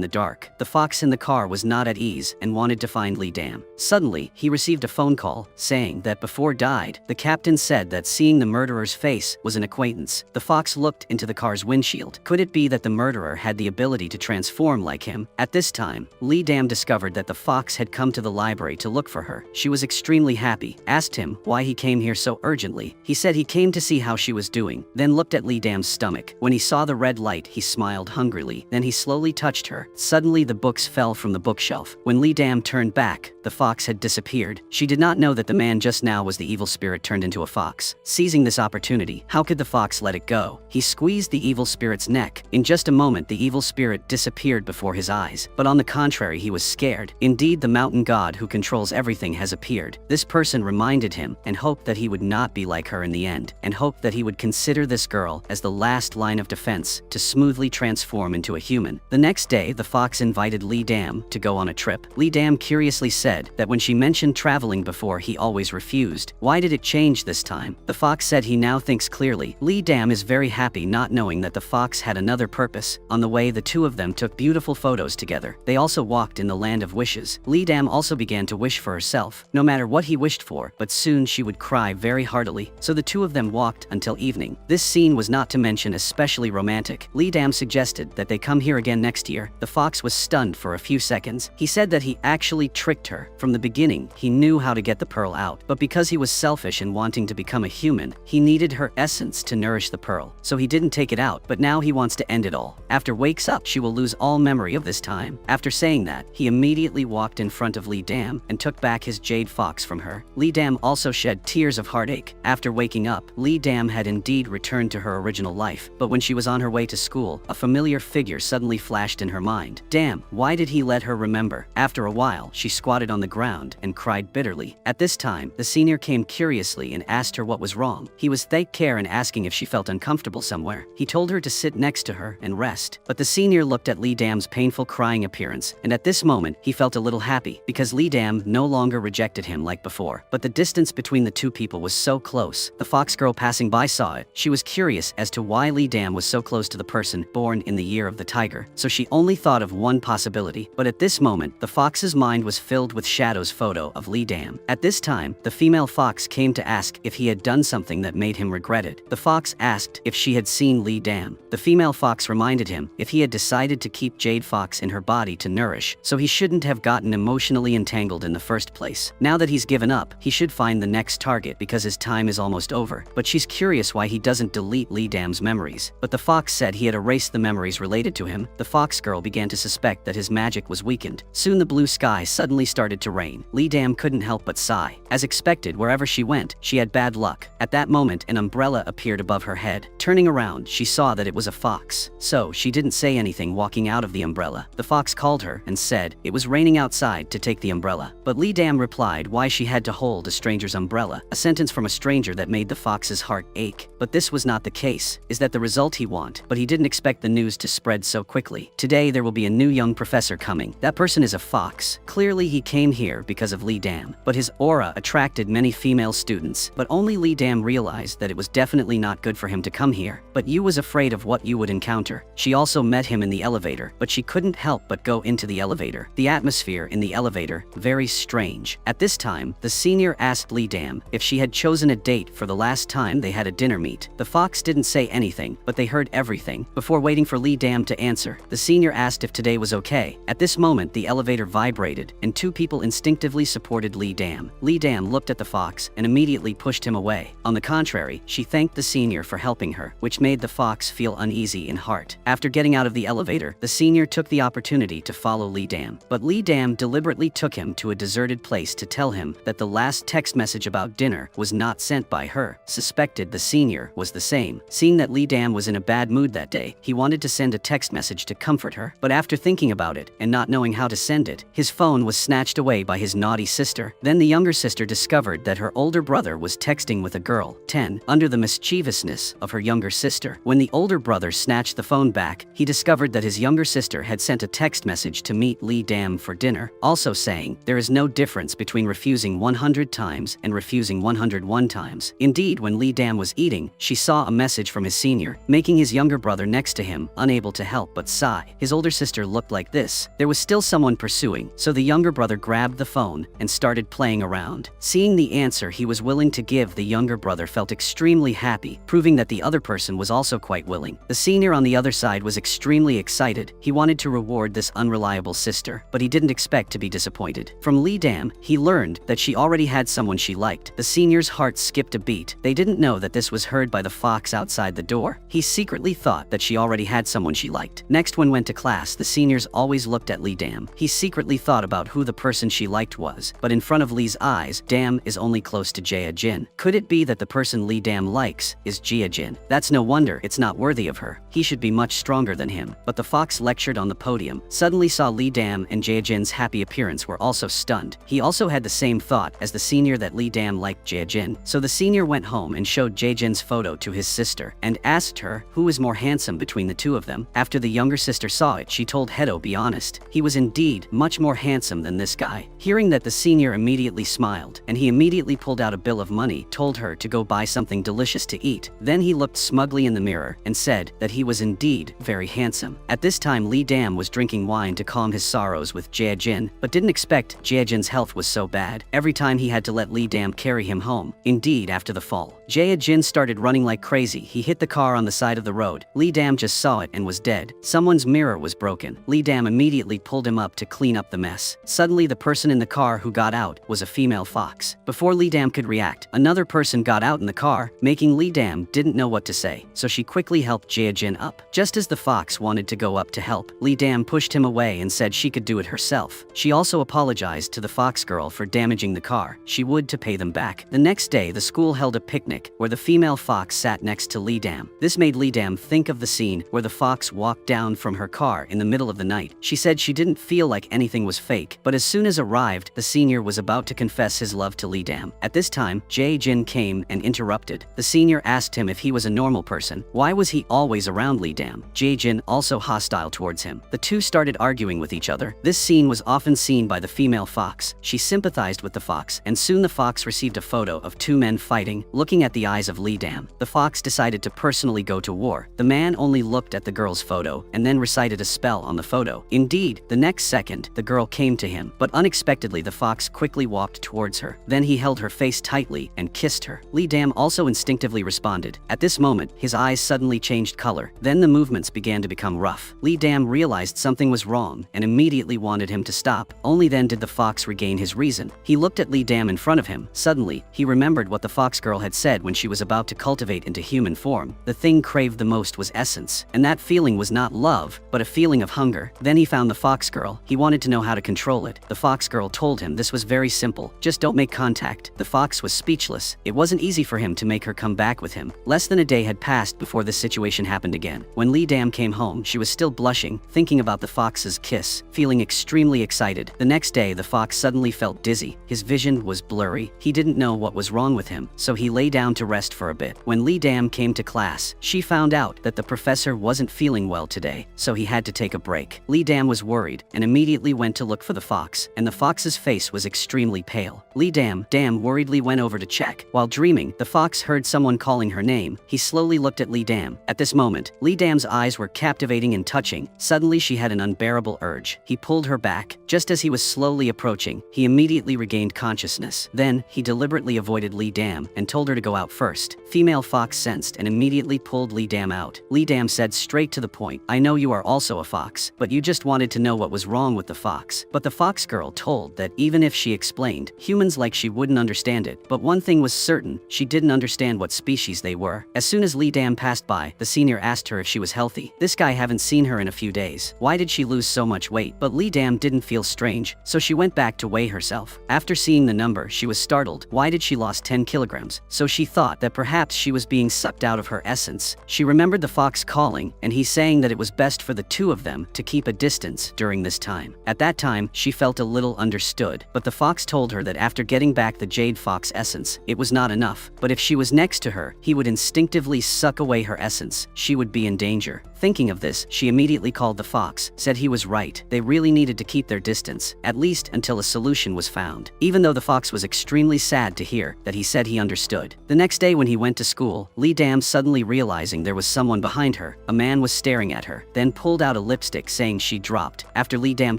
the dark. The fox in the car was not at ease and wanted to find Lee Dam. Suddenly, he received a phone call saying that before died, the captain said that seeing the murderer's face was an acquaintance. The fox looked into the car's windshield. Could it be that the murderer had the ability to transform like him? At this time, Lee Dam discovered that the fox had come to the library to look for her. She was extremely happy, asked him why he came here so urgently. He said he came to see how she was doing, then looked at Lee Dam's stomach. When he saw the red light, he smiled hungrily. Then he slowly touched her. Suddenly the books fell from the bookshelf. When Lee Dam turned back, the fox had disappeared. She did not know that the man just now was the evil spirit turned into a fox. Seizing this opportunity, how could the fox let it go? He squeezed the evil spirit's neck. In just a moment, the evil spirit disappeared before his eyes. But on the contrary, he was scared. Indeed, the mountain god who controls everything has appeared. This person reminded him and hoped that he would not be like her in the end, and hoped that he would consider this girl as the last line of defense to smoothly transform into a human. The next day, the fox invited Lee Dam to go on a trip. Lee Dam curiously said that when she mentioned traveling before, he always refused. Why did it change this time? The fox said he now thinks clearly. Lee Dam is very happy not knowing that the fox had another purpose. On the way, the two of them took beautiful photos together. They also walked in the land of wishes. Lee Dam also began to wish for herself, no matter what he wished for, but soon she would cry very heartily. So the two of them walked until evening. This scene was not to mention especially romantic. Lee Dam suggested that they come here again next year. The fox was stunned for a few seconds. He said that he actually tricked her. From the beginning, he knew how to get the pearl out, but because he was selfish and wanting to become a human, he needed her essence to nourish the pearl. So he didn't take it out, but now he wants to end it all. After wakes up, she will lose all memory of this time. After saying that, he immediately walked in front of Lee Dam and took back his jade fox from her. Lee Dam also shed tears of heartache. After waking up, Lee Dam had indeed returned to her original life, but when she was on her way to school, a familiar figure suddenly flashed in her mind. Damn, why did he let her remember? After a while, she squatted on the ground and cried bitterly. At this time, the senior came curiously and asked her what was wrong. He was taking care and asking if she felt uncomfortable somewhere. He told her to sit next to her and rest. But the senior looked at Lee Dam's painful crying appearance, and at this moment, he felt a little happy because Lee Dam no longer rejected him like before. But the distance between the two people was so close. The fox girl passing by saw it. She was curious as to why Lee Dam was so close to the person born in the year of the tiger, so she only thought of one possibility. But at this moment, the fox's mind was filled with Shadow's photo of Lee Dam. At this time, the female fox came to ask if he had done something that made him regret it. The fox asked if she had seen Lee Dam. The female fox reminded him if he had decided to keep Jade Fox in her body to nourish, so he shouldn't have gotten emotionally entangled in the first place. Now that he's given up, he should find the next target because his time is almost over. But she's curious why he doesn't delete Lee Dam's memories. But the fox said he had erased the memories related to him. The fox girl began to suspect that his magic was weakened. Soon the blue sky suddenly started to rain. Lee Dam couldn't help but sigh. As expected, wherever she went, she had bad luck. At that moment, an umbrella appeared above her head. Turning around, she saw that it was a fox. So she didn't say anything walking out of the umbrella. The fox called her and said it was raining outside to take the umbrella. But Lee Dam replied why she had to hold a stranger's umbrella, a sentence from a stranger that made the fox's heart ache. But this was not the case. Is that the result he want? But he didn't expect the news to spread so quickly. Today there will be a new young professor coming. That person is a fox. Clearly he came here because of Lee Dam. But his aura attracted many female students. But only Lee Dam realized that it was definitely not good for him to come here. But Yu was afraid of what Yu would encounter. She also met him in the elevator, but she couldn't help but go into the elevator. The atmosphere in the elevator, very strange. At this time, the senior asked Lee Dam if she had chosen a date for the last time they had a dinner meet. The fox didn't say anything, but they heard everything. Before waiting for Lee Dam to answer, the senior asked if today was okay. At this moment, the elevator vibrated, and two people instinctively supported Lee Dam. Lee Dam looked at the fox fox and immediately pushed him away. On the contrary, she thanked the senior for helping her, which made the fox feel uneasy in heart. After getting out of the elevator, the senior took the opportunity to follow Lee Dam. But Lee Dam deliberately took him to a deserted place to tell him that the last text message about dinner was not sent by her. Suspected the senior was the same. Seeing that Lee Dam was in a bad mood that day, he wanted to send a text message to comfort her. But after thinking about it and not knowing how to send it, his phone was snatched away by his naughty sister. Then the younger sister discovered that her older brother was texting with a girl, 10, under the mischievousness of her younger sister. When the older brother snatched the phone back, he discovered that his younger sister had sent a text message to meet Lee Dam for dinner, also saying, "There is no difference between refusing 100 times and refusing 101 times." Indeed, when Lee Dam was eating, she saw a message from his senior, making his younger brother next to him unable to help but sigh. His older sister looked like this. There was still someone pursuing, so the younger brother grabbed the phone and started playing around. Seeing the answer he was willing to give, the younger brother felt extremely happy, proving that the other person was also quite willing. The senior on the other side was extremely excited. He wanted to reward this unreliable sister, but he didn't expect to be disappointed. From Lee Dam, he learned that she already had someone she liked. The senior's heart skipped a beat. They didn't know that this was heard by the fox outside the door. He secretly thought that she already had someone she liked. Next, when went to class, the seniors always looked at Lee Dam. He secretly thought about who the person she liked was, but in front of Lee's eyes, Dam is only close to Jin. Could it be that the person Lee Dam likes is Jin? That's no wonder it's not worthy of her. He should be much stronger than him. But the fox lectured on the podium suddenly saw Lee Dam and Jin's happy appearance were also stunned. He also had the same thought as the senior that Lee Dam liked Jin. So the senior went home and showed Jin's photo to his sister and asked her who was more handsome between the two of them. After the younger sister saw it, she told Hedo, "Be honest, he was indeed much more handsome than this guy." Hearing that, the senior immediately smiled, and he immediately pulled out a bill of money, told her to go buy something delicious to eat. Then he looked smugly in the mirror and said that he was indeed very handsome. At this time, Lee Dam was drinking wine to calm his sorrows with Jin, but didn't expect Jin's health was so bad. Every time he had to let Lee Dam carry him home. Indeed, after the fall, Jin started running like crazy. He hit the car on the side of the road. Lee Dam just saw it and was dead. Someone's mirror was broken. Lee Dam immediately pulled him up to clean up the mess. Suddenly, the person in the car who got out was a female fox. Before Lee Dam could react, another person got out in the car, making Lee Dam didn't know what to say, so she quickly helped Jin up. Just as the fox wanted to go up to help, Lee Dam pushed him away and said she could do it herself. She also apologized to the fox girl for damaging the car. She would to pay them back. The next day, the school held a picnic where the female fox sat next to Lee Dam. This made Lee Dam think of the scene where the fox walked down from her car in the middle of the night. She said she didn't feel like anything was fake, but as soon as arrived, the senior was about to confess his love to Lee Dam. At this time, Jin came and interrupted. The senior asked him if he was a normal person. Why was he always around Lee Dam? Jin also hostile towards him. The two started arguing with each other. This scene was often seen by the female fox. She sympathized with the fox, and soon the fox received a photo of two men fighting. Looking at the eyes of Lee Dam, the fox decided to personally go to war. The man only looked at the girl's photo and then recited a spell on the photo. Indeed, the next second, the girl came to him, but unexpectedly the fox quickly walked towards her. Then he held her face tightly and kissed her. Lee Dam also instinctively responded. At this moment, his eyes suddenly changed color. Then the movements began to become rough. Lee Dam realized something was wrong and immediately wanted him to stop. Only then did the fox regain his reason. He looked at Lee Dam in front of him. Suddenly, he remembered what the fox girl had said when she was about to cultivate into human form. The thing craved the most was essence, and that feeling was not love, but a feeling of hunger. Then he found the fox girl. He wanted to know how to control it. The fox girl told him this was very simple. Just don't make contact. The fox was speechless. It wasn't easy for him to make her come back with him. Less than a day had passed before this situation happened again. When Lee Dam came home, she was still blushing, thinking about the fox's kiss, feeling extremely excited. The next day, the fox suddenly felt dizzy. His vision was blurry. He didn't know what was wrong with him, so he lay down to rest for a bit. When Lee Dam came to class, she found out that the professor wasn't feeling well today, so he had to take a break. Lee Dam was worried and immediately went to look for the fox, and the fox's face was extremely pale. Lee Dam worriedly went over to check. While dreaming, the fox heard someone calling her name. He slowly looked at Lee Dam. At this moment, Lee Dam's eyes were captivating and touching. Suddenly, she had an unbearable urge. He pulled her back. Just as he was slowly approaching, he immediately regained consciousness. Then, he deliberately avoided Lee Dam and told her to go out first. Female fox sensed and immediately pulled Lee Dam out. Lee Dam said straight to the point, "I know you are also a fox, but you just wanted to know what was wrong with the fox." But the fox girl told that even if she explained, humans like she wouldn't understand it, but one thing was certain, she didn't understand what species they were. As soon as Lee Dam passed by, the senior asked her if she was healthy. This guy haven't seen her in a few days. Why did she lose so much weight? But Lee Dam didn't feel strange, so she went back to weigh herself. After seeing the number, she was startled. Why did she lost 10 kilograms? So she thought that perhaps she was being sucked out of her essence. She remembered the fox calling, and he saying that it was best for the two of them to keep a distance during this time. At that time, she felt a little understood, but the fox told her that after getting back the Jade Fox essence, it was not enough. But if she was next to her, he would instinctively suck away her essence. She would be in danger. Thinking of this, she immediately called the fox, said he was right. They really needed to keep their distance, at least until a solution was found. Even though the fox was extremely sad to hear that he said he understood. The next day when he went to school, Lee Dam suddenly realizing there was someone behind her. A man was staring at her, then pulled out a lipstick saying she dropped. After Lee Dam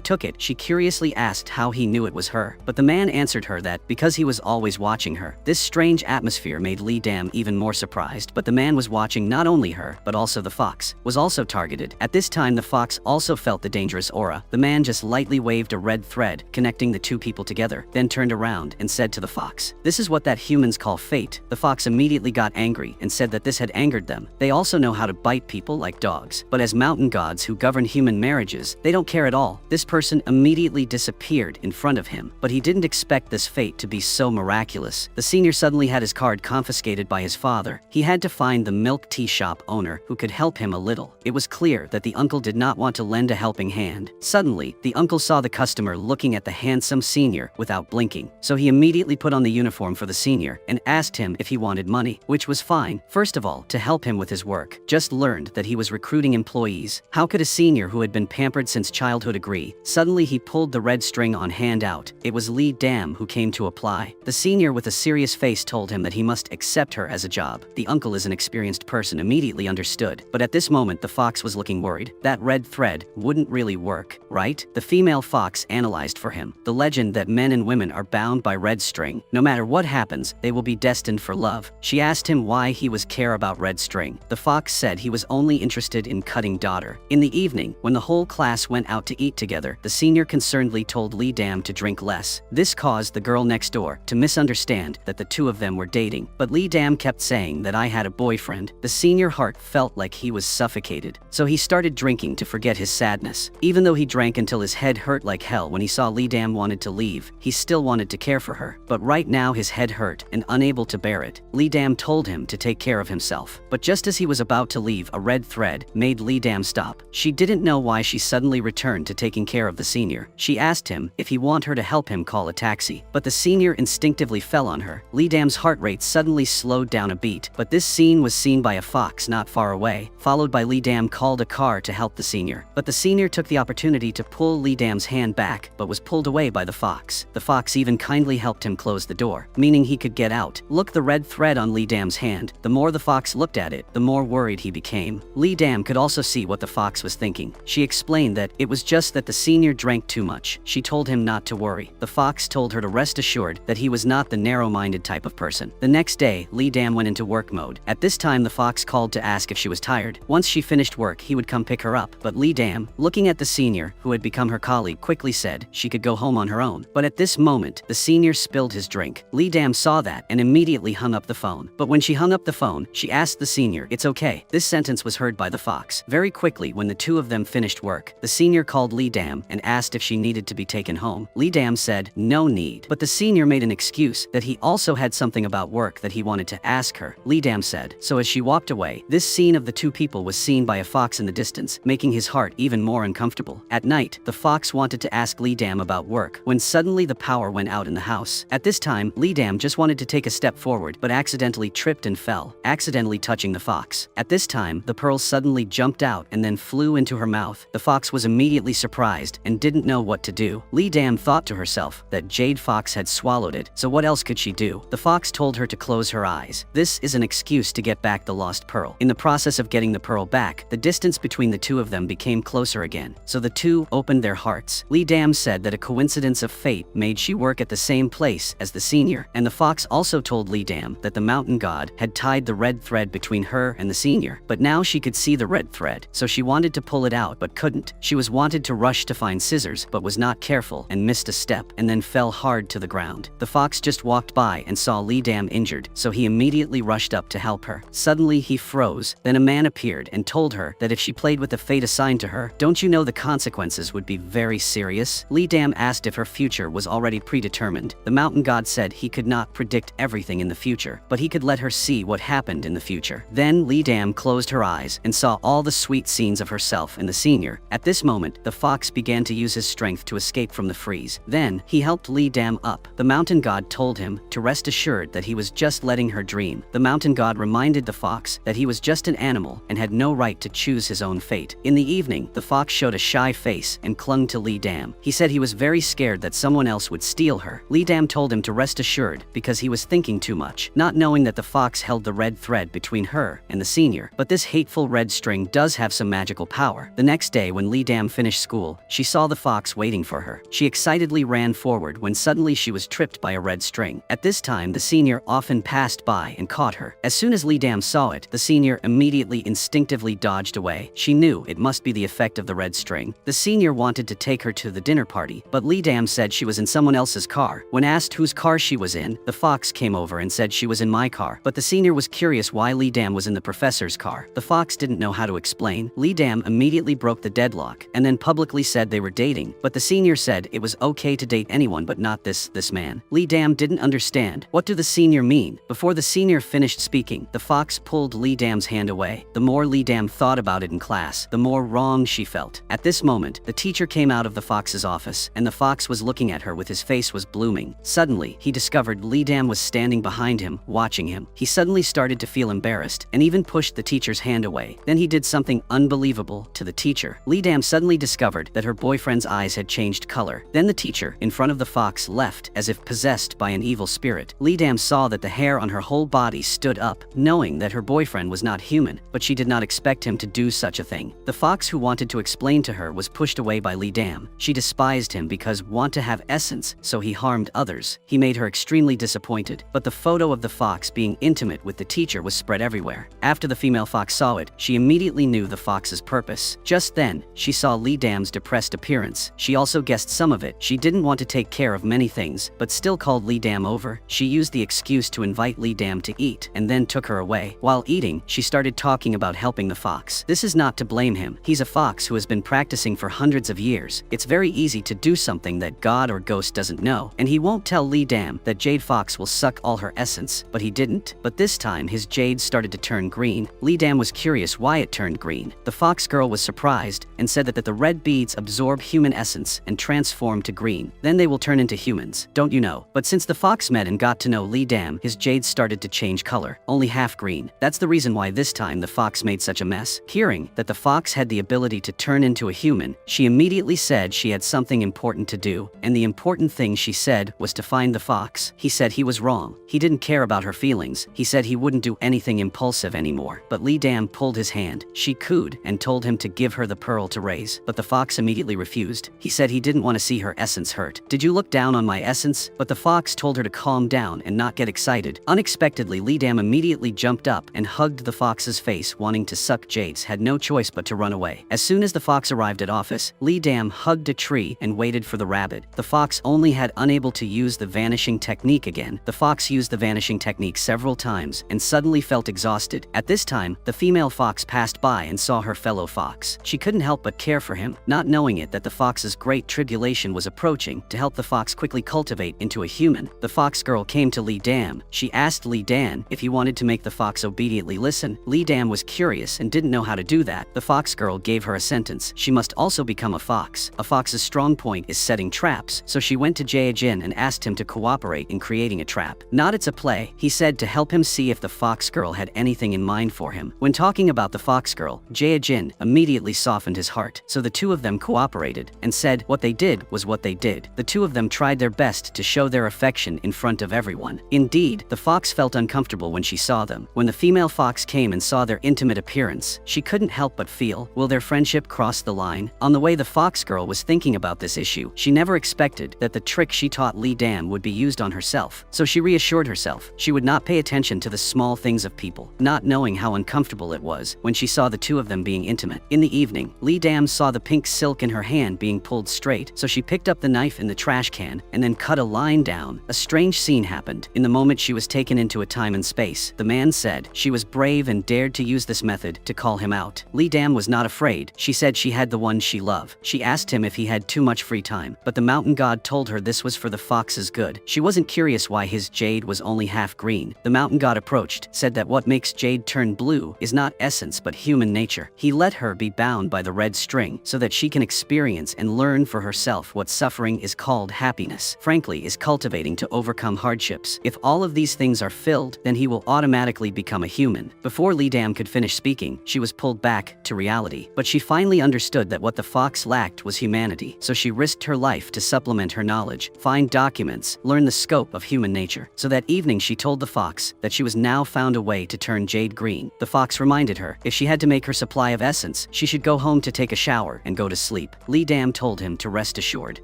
took it, she curiously asked how he knew it was her. But the man answered her that because he was always watching her. This strange atmosphere made Lee Dam even more surprised, but the man was watching not only her, but also the fox, was also targeted. At this time the fox also felt the dangerous aura. The man just lightly waved a red thread, connecting the two people together, then turned around and said to the fox, "This is what that humans call fate." The fox immediately got angry and said that this had angered them. They also know how to bite people like dogs, but as mountain gods who govern human marriages, they don't care at all. This person immediately disappeared in front of him, but he didn't expect this fate to be so miraculous. The senior suddenly had his card confiscated by his father. He had to find the milk tea shop owner who could help him a little. It was clear that the uncle did not want to lend a helping hand. Suddenly, the uncle saw the customer looking at the handsome senior without blinking, so he immediately put on the uniform for the senior and asked him if he wanted money, which was fine. First of all, to help him with his work. Just learned that he was recruiting employees. How could a senior who had been pampered since childhood agree? Suddenly he pulled the red string on hand out. It was Lee Dam who came to apply. The senior with a serious face told him that he must accept her as a job. The uncle is an experienced person immediately understood, but at this moment the fox was looking worried. That red thread wouldn't really work, right? The female fox analyzed for him. The legend that men and women are bound by red string. No matter what happens, they will be destined for love. She asked him why he was care about red string. The fox said he was only interested in cutting daughter. In the evening, when the whole class went out to eat together, the senior concernedly told Lee Dam to drink less. This caused the girl next door to misunderstand that the two of them were dating, but Lee Dam kept saying that I had a boyfriend. The senior heart felt like he was suffocated, so he started drinking to forget his sadness. Even though he drank until his head hurt like hell when he saw Lee Dam wanted to leave, he still wanted to care for her. But right now his head hurt, and unable to bear it, Lee Dam told him to take care of himself. But just as he was about to leave, a red thread made Lee Dam stop. She didn't know why she suddenly returned to taking care of the senior. She asked him if he want her to help him call a taxi, but the senior instinctively fell on her. Lee Dam's heart rate suddenly slowed down a beat, but this scene was seen by a fox not far away, followed by Lee Dam called a car to help the senior. But the senior took the opportunity to pull Lee Dam's hand back, but was pulled away by the fox. The fox even kindly helped him close the door, meaning he could get out. Look, the red thread on Lee Dam's hand. The more the fox looked at it, the more worried he became. Lee Dam could also see what the fox was thinking. She explained that it was just that the senior drank too much. She told him not to worry. The fox told her to rest assured that he was not the narrow-minded type of person. The next day, Lee Dam went into work mode. At this time, the fox called to ask if she was tired. Once she finished work, he would come pick her up. But Lee Dam, looking at the senior, who had become her colleague, quickly said she could go home on her own. But at this moment, the senior spilled his drink. Lee Dam saw that and immediately hung up the phone. But when she hung up the phone, she asked the senior, "It's okay." This sentence was heard by the fox. Very quickly, when the two of them finished work, the senior called Lee Dam and asked if she needed to be taken home. Lee Dam said, "No need." But the senior made an excuse that he also had something about work that he wanted to ask her. Lee Dam said. So as she walked away, this scene of the two people was seen by a fox in the distance, making his heart even more uncomfortable. At night, the fox wanted to ask Lee Dam about work, when suddenly the power went out in the house. At this time, Lee Dam just wanted to take a step forward, but accidentally tripped and fell, accidentally touching the fox. At this time, the pearl suddenly jumped out and then flew into her mouth. The fox was immediately surprised and didn't know what to do. Lee Dam thought to herself that Jade Fox had swallowed it, so what else could she do? The fox told her to close her eyes. This is an excuse to get back the lost pearl. In the process of getting the pearl back, the distance between the two of them became closer again, so the two opened their hearts. Lee Dam said that a coincidence of fate made she work at the same place as the senior, and the fox also told Lee Dam that the mountain god had tied the red thread between her and the senior, but now she could see the red thread, so she wanted to pull it out but couldn't. She was wanted to rush to find scissors but was not careful and missed a step and then fell hard to the ground. The fox just walked by and saw Lee Dam injured, so he immediately rushed up to help her. Suddenly he froze, then a man appeared and told her that if she played with the fate assigned to her, don't you know the consequences would be very serious? Lee Dam asked if her future was already predetermined. The mountain god said he could not predict everything in the future, but he could let her see what happened in the future. Then Lee Dam closed her eyes and saw all the sweet scenes of herself and the senior. At this moment, the fox began to use his strength to escape from the freeze. Then he helped Lee Dam up. The mountain god told him to rest assured that he was just letting her dream. The mountain god reminded the fox that he was just an animal and had no right to choose his own fate. In the evening, the fox showed a shy face and clung to Lee Dam. He said he was very scared that someone else would steal her. Lee Dam told him to rest assured because he was thinking too much, not knowing that the fox held the red thread between her and the senior. But this hateful red string does have some magical power. The next day, when Lee Dam finished school, she saw the fox waiting for her. She excitedly ran forward when suddenly she was tripped by a red string. At this time, the senior often passed by and caught her. As soon as Lee Dam saw it, the senior immediately instinctively dodged away. She knew it must be the effect of the red string. The senior wanted to take her to the dinner party, but Lee Dam said she was in someone else's car. When asked whose car she was in, the fox came over and said she was in my car. But the senior was curious why Lee Dam was in the professor's car. The fox didn't know how to explain. Lee Dam immediately broke the deadlock and then publicly said they were dating, but the senior said it was okay to date anyone but not this man. Lee Dam didn't understand. What do the senior mean? Before the senior finished speaking, the fox pulled Lee Dam's hand away. The more Lee Dam thought about it in class, the more wrong she felt. At this moment, the teacher came out of the fox's office, and the fox was looking at her with his face was blooming. Suddenly, he discovered Lee Dam was standing behind him, watching him. He suddenly started to feel embarrassed, and even pushed the teacher's hand away. Then he did something unbelievable to the teacher. Lee Dam suddenly discovered that her boyfriend's eyes had changed color. Then the teacher, in front of the fox, left as if possessed by an evil spirit. Lee Dam saw that the hair on her whole body stood up, knowing that her boyfriend was not human, but she did not expect him to do such a thing. The fox who wanted to explain to her was pushed away by Lee Dam. She despised him because want to have essence, so he harmed others. He made her extremely disappointed, but the photo of the fox being intimate with the teacher was spread everywhere. After the female fox saw it, she immediately knew the fox's purpose. Just then, she saw Lee Dam's depressed appearance. She also guessed some of it. She didn't want to take care of many things, but still called Lee Dam over. She used the excuse to invite Lee Dam to eat, and then took her away. While eating, she started talking about helping the fox. This is not to blame him. He's a fox who has been practicing for hundreds of years. It's very easy to do something that God or ghost doesn't know, and he won't tell Lee Dam that Jade Fox will suck all her essence, but he didn't. But this time, his jade started to turn green. Lee Dam was curious why it turned green. The fox girl was surprised and said that the red beads absorb human essence and transform to green. Then they will turn into humans, don't you know? But since the fox met and got to know Lee Dam, his jade started to change color, only half green. That's the reason why this time the fox made such a mess. Hearing that the fox had the ability to turn into a human, she immediately said she had something important to do, and the important thing she said was to find the fox. He said he was wrong. He didn't care about her feelings. He said he wouldn't do anything impulsive anymore. But Lee Dam pulled his hand. She cooed and told him to give her the pearl to raise, but the fox immediately refused. He said he didn't want to see her essence hurt. Did you look down on my essence? But the fox told her to calm down and not get excited. Unexpectedly, Lee Dam immediately jumped up and hugged the fox's face, wanting to suck Jade's, had no choice but to run away. As soon as the fox arrived at office, Lee Dam hugged a tree and waited for the rabbit. The fox only had unable to use the vanishing technique again. The fox used the vanishing technique several times and suddenly felt exhausted. At this time, the female fox passed by and saw her fellow fox. She couldn't help but care for him, not knowing it that the fox's great tribulation was approaching. To help the fox quickly cultivate into a human, the fox girl came to Lee Dam. She asked Lee Dam if he wanted to make the fox obediently listen. Lee Dam was curious and didn't know how to do that. The fox girl gave her a sentence. She must also become a fox. A fox's strong point is setting traps, so she went to Jade and asked him to cooperate in creating a trap. Not it's a play, he said, to help him see if the fox girl had anything in mind for him. When talking about the fox girl, Jade immediately softened his heart, so the two of them cooperated and said what they did was what they did. The two of them tried their best to show their affection in front of everyone. Indeed, the fox felt uncomfortable when she saw them. When the female fox came and saw their intimate appearance, she couldn't help but feel, will their friendship cross the line? On the way the fox girl was thinking about this issue, she never expected that the trick she taught Lee Dam would be used on herself, so she reassured herself she would not pay attention to the small things of people, not knowing how uncomfortable it was when she saw the two of them being intimate. In the evening, Lee Dam saw the pink silk in her hand being pulled straight, so she picked up the knife in the trash can and then cut a line down. A strange scene happened. In the moment she was taken into a time and space, the man said she was brave and dared to use this method to call him out. Lee Dam was not afraid. She said she had the one she loved. She asked him if he had too much free time, but the mountain god told her this was for the fox's good. She wasn't curious why his jade was only half green. The mountain god approached, said that what makes jade turn blue is not essence but human nature. He let her be bound by the red string so that she can experience and learn for herself what suffering is called happiness. Frankly, is cultivating to overcome hardships. If all of these things are filled, then he will automatically become a human. Before Lee Dam could finish speaking, she was pulled back to reality. But she finally understood that what the fox lacked was humanity, so she risked her life to supplement her knowledge, find documents, learn the scope of human nature. So that evening she told the fox that she was now found a way to turn jade green. The fox reminded her if she had to make her supply of essence, she should go home to take a shower and go to sleep. Lee Dam told him to rest assured.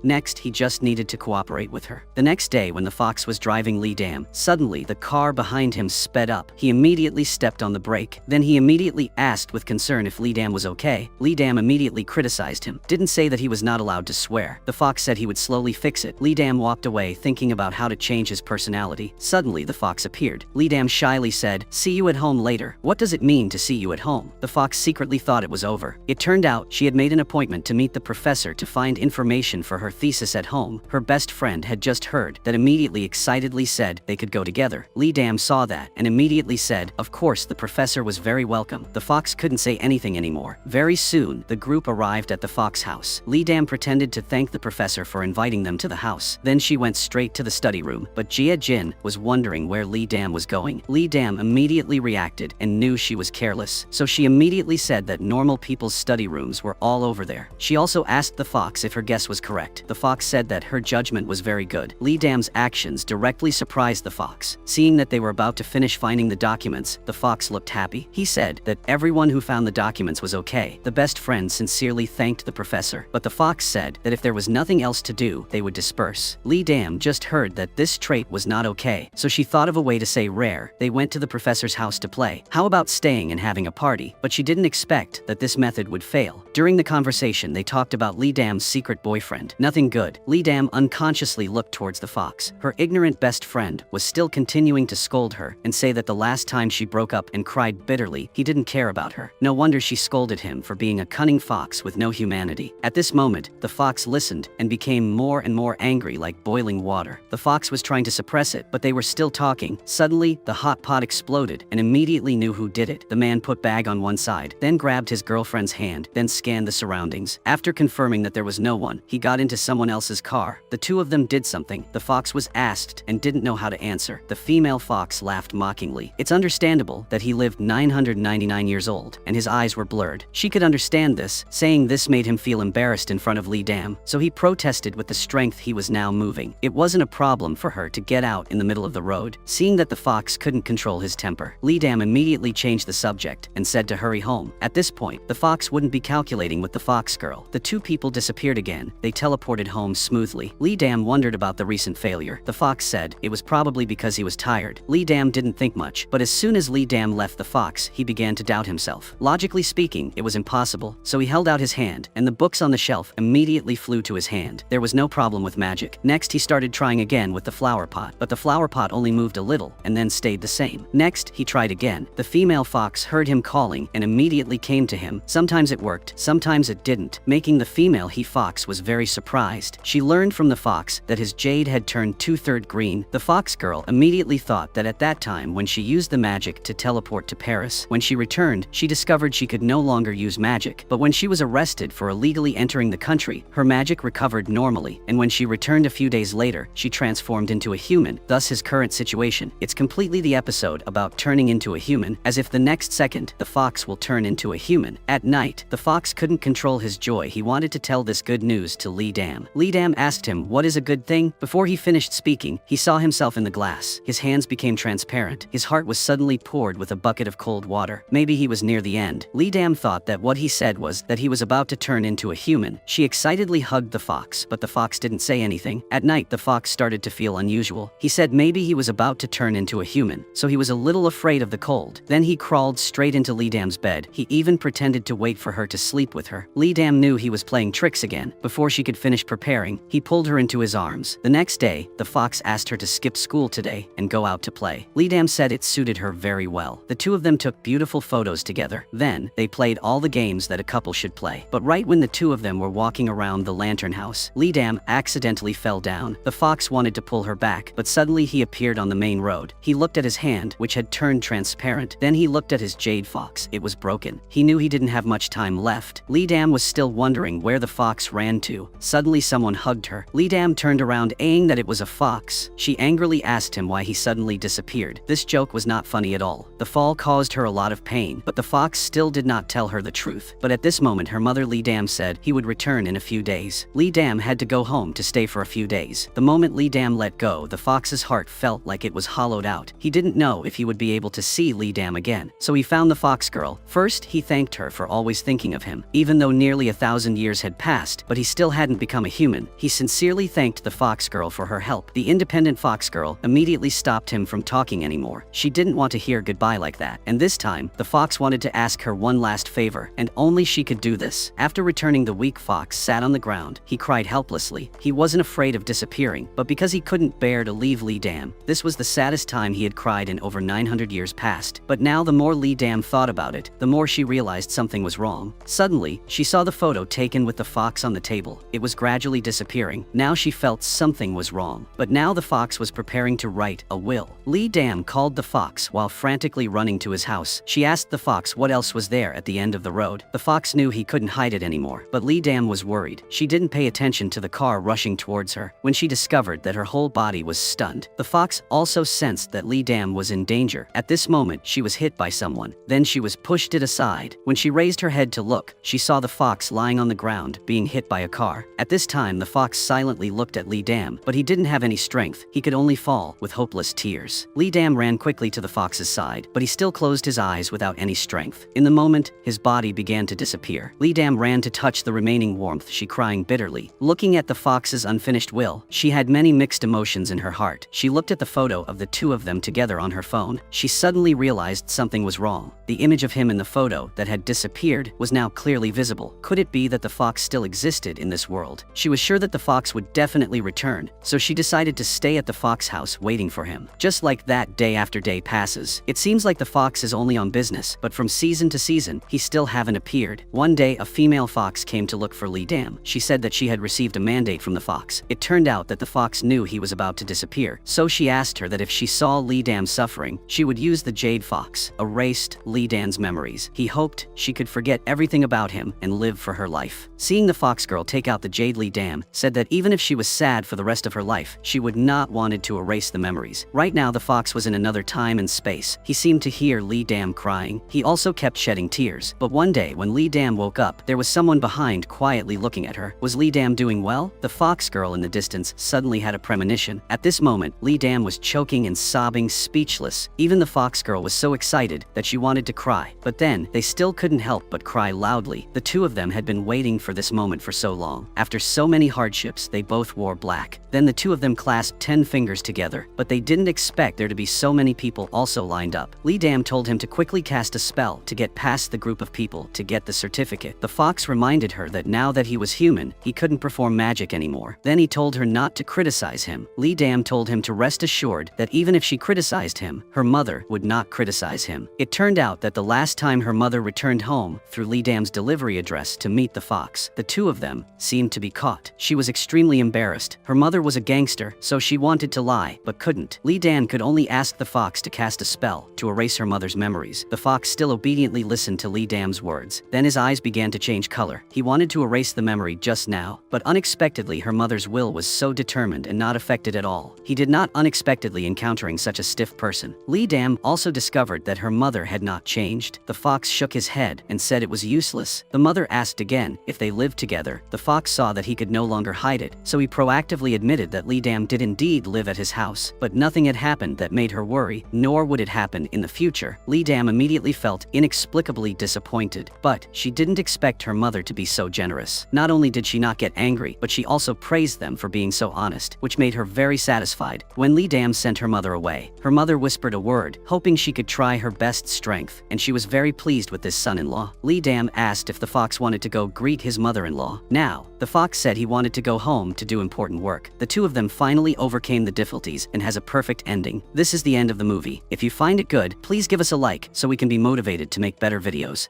Next, he just needed to cooperate with her. The next day when the fox was driving Lee Dam, suddenly the car behind him sped up. He immediately stepped on the brake. Then he immediately asked with concern if Lee Dam was okay. Lee Dam immediately criticized him. Didn't say that he was not allowed to swear. The fox said he would slowly fix it. Lee Dam walked away thinking about how to change his personality. Suddenly the fox appeared. Lee Dam shyly said, "See you at home later." What does it mean to see you at home? The fox secretly thought it was over. It turned out she had made an appointment to meet the professor to find information for her thesis at home. Her best friend had just heard that, immediately excitedly said they could go together. Lee Dam saw that and immediately said, of course, the professor was very welcome. The fox couldn't say anything anymore. Very soon, the group arrived at the fox house. Lee Dam pretended to thank the professor for inviting them to the house. Then she went straight to the study room, but Jia Jin was wondering where Lee Dam was going. Lee Dam immediately reacted and knew she was careless, so she immediately said that normal people's study rooms were all over there. She also asked the fox if her guess was correct. The fox said that her judgment was very good. Lee Dam's actions directly surprised the fox. Seeing that they were about to finish finding the documents, the fox looked happy. He said that everyone who found the documents was okay. The best friend sincerely thanked the professor, but the fox said that if there was nothing else to do, they would disperse. Lee Dam just heard that this trait was not okay, so she thought of a way to say rare. They went to the professor's house to play. How about staying and having a party? But she didn't expect that this method would fail. During the conversation, they talked about Lee Dam's secret boyfriend. Nothing good. Lee Dam unconsciously looked towards the fox. Her ignorant best friend was still continuing to scold her and say that the last time she broke up and cried bitterly, he didn't care about her. No wonder she scolded him for being a cunning fox with no humanity. At this moment, the fox listened and became more and more angry like boiling water. The fox was trying to suppress it, but they were still talking. Suddenly, the hot pot exploded and immediately knew who did it. The man put bag on one side, then grabbed his girlfriend's hand, then scanned the surroundings. After confirming that there was no one, he got into someone else's car. The two of them did something. The fox was asked and didn't know how to answer. The female fox laughed mockingly. It's understandable that he lived 999 years old and his eyes were blurred. She could understand this, saying this made him feel embarrassed in front of Lee Dam, so he protested with the strength he was now moving. It wasn't a problem for her to get out in the middle of the road. Seeing that the fox couldn't control his temper, Lee Dam immediately changed the subject and said to hurry home. At this point, the fox wouldn't be calculating with the fox girl. The two people disappeared again. They teleported home smoothly. Lee Dam wondered about the recent failure. The fox said it was probably because he was tired. Lee Dam didn't think much, but as soon as Lee Dam left the fox, he began to doubt himself. Logically speaking, it was impossible, so he held out his hand, and the books on the shelf immediately flew to his hand. There was no problem with magic. Next, he started trying again with the flower pot, but the flower pot only moved a little and then stayed the same. Next, he tried again. The female fox heard him calling and immediately came to him. Sometimes it worked, sometimes it didn't, making the female he-fox was very surprised. She learned from the fox that his jade had turned 2/3 green. The fox girl immediately thought that at that time when she used the magic to teleport to Paris, when she returned, she discovered she could no longer use magic. But when she was arrested for illegally entering the country, her magic recovered normally, and when she returned a few days later, she transformed into a human, thus his current situation. It's completely the episode about turning into a human, as if the next second, the fox will turn into a human. At night, the fox couldn't control his joy. He wanted to tell this good news to Lee Dam. Lee Dam asked him, what is a good thing? Before he finished speaking, he saw himself in the glass. His hands became transparent. His heart was suddenly poured with a bucket of cold water. Maybe he was near the end. Lee Dam thought that what he said was that he was about to turn into a human. She excitedly hugged the fox, but the fox didn't say anything. At night, the fox started to feel unusual. He said maybe he was about to turn into a human, so he was a little afraid of the cold. Then he crawled straight into Lee Dam's bed. He even pretended to wait for her to sleep with her. Lee Dam knew he was playing tricks again. Before she could finish preparing, he pulled her into his arms. The next next day, the fox asked her to skip school today and go out to play. Lee Dam said it suited her very well. The two of them took beautiful photos together. Then, they played all the games that a couple should play. But right when the two of them were walking around the lantern house, Lee Dam accidentally fell down. The fox wanted to pull her back, but suddenly he appeared on the main road. He looked at his hand, which had turned transparent. Then he looked at his jade fox. It was broken. He knew he didn't have much time left. Lee Dam was still wondering where the fox ran to. Suddenly someone hugged her. Lee Dam turned around, saying that it was a fox. She angrily asked him why he suddenly disappeared. This joke was not funny at all. The fall caused her a lot of pain, but the fox still did not tell her the truth. But at this moment her mother Lee Dam said he would return in a few days. Lee Dam had to go home to stay for a few days. The moment Lee Dam let go, the fox's heart felt like it was hollowed out. He didn't know if he would be able to see Lee Dam again, so he found the fox girl. First, he thanked her for always thinking of him. Even though nearly 1,000 years had passed, but he still hadn't become a human, he sincerely thanked the fox girl for her help. The independent fox girl immediately stopped him from talking anymore. She didn't want to hear goodbye like that, and this time, the fox wanted to ask her one last favor, and only she could do this. After returning, the weak fox sat on the ground. He cried helplessly. He wasn't afraid of disappearing, but because he couldn't bear to leave Lee Dam, this was the saddest time he had cried in over 900 years past. But now the more Lee Dam thought about it, the more she realized something was wrong. Suddenly, she saw the photo taken with the fox on the table. It was gradually disappearing. Now she felt something was wrong. But now the fox was preparing to write a will. Lee Dam called the fox while frantically running to his house. She asked the fox what else was there at the end of the road. The fox knew he couldn't hide it anymore, but Lee Dam was worried. She didn't pay attention to the car rushing towards her when she discovered that her whole body was stunned. The fox also sensed that Lee Dam was in danger. At this moment, she was hit by someone. Then she was pushed it aside. When she raised her head to look, she saw the fox lying on the ground, being hit by a car. At this time, the fox silently looked at Lee Dam, but he didn't have any strength. He could only fall with hopeless tears. Lee Dam ran quickly to the fox's side, but he still closed his eyes without any strength. In the moment, his body began to disappear. Lee Dam ran to touch the remaining warmth, she crying bitterly. Looking at the fox's unfinished will, she had many mixed emotions in her heart. She looked at the photo of the two of them together on her phone. She suddenly realized something was wrong. The image of him in the photo that had disappeared was now clearly visible. Could it be that the fox still existed in this world? She was sure that the fox would definitely return, so she decided to stay at the fox house waiting for him. Just like that, day after day passes. It seems like the fox is only on business, but from season to season, he still haven't appeared. One day, a female fox came to look for Lee Dam. She said that she had received a mandate from the fox. It turned out that the fox knew he was about to disappear, so she asked her that if she saw Lee Dam suffering, she would use the Jade fox, erased Lee Dam's memories. He hoped she could forget everything about him and live for her life. Seeing the fox girl take out the Jade, Lee Dam said that even if she was sad for the rest of her life, she would not wanted to erase the memories. Right now, the fox was in another time and space. He seemed to hear Lee Dam crying. He also kept shedding tears. But one day, when Lee Dam woke up, there was someone behind quietly looking at her. Was Lee Dam doing well? The fox girl in the distance suddenly had a premonition. At this moment, Lee Dam was choking and sobbing, speechless. Even the fox girl was so excited that she wanted to cry. But then, they still couldn't help but cry loudly. The two of them had been waiting for this moment for so long. After so many hardships, they both wore black. Then the two of them clasped 10 fingers together, but they didn't expect there to be so many people also lined up. Lee Dam told him to quickly cast a spell to get past the group of people to get the certificate. The fox reminded her that now that he was human, he couldn't perform magic anymore. Then he told her not to criticize him. Lee Dam told him to rest assured that even if she criticized him, her mother would not criticize him. It turned out that the last time her mother returned home through Lee Dam's delivery address to meet the fox, the two of them seemed to be caught. She was extremely embarrassed. Her mother was a gangster, so she wanted to lie, but couldn't. Lee Dam could only ask the fox to cast a spell to erase her mother's memories. The fox still obediently listened to Lee Dam's words. Then his eyes began to change color. He wanted to erase the memory just now, but unexpectedly her mother's will was so determined and not affected at all. He did not unexpectedly encountering such a stiff person. Lee Dam also discovered that her mother had not changed. The fox shook his head and said it was useless. The mother asked again if they lived together. The fox saw that he could no longer hide it, so he proactively admitted that Lee Dam did indeed live at his house. But nothing had happened that made her worry, nor would it happen in the future. Lee Dam immediately felt inexplicably disappointed, but she didn't expect her mother to be so generous. Not only did she not get angry, but she also praised them for being so honest, which made her very satisfied. When Lee Dam sent her mother away, her mother whispered a word, hoping she could try her best strength, and she was very pleased with this son-in-law. Lee Dam asked if the fox wanted to go greet his mother-in-law. Now, the fox said he wanted to go home to do important work. the two of them finally overcame the difficulties and has a perfect ending. This is the end of the movie. If you find it good, please give us a like so we can be motivated to make better videos.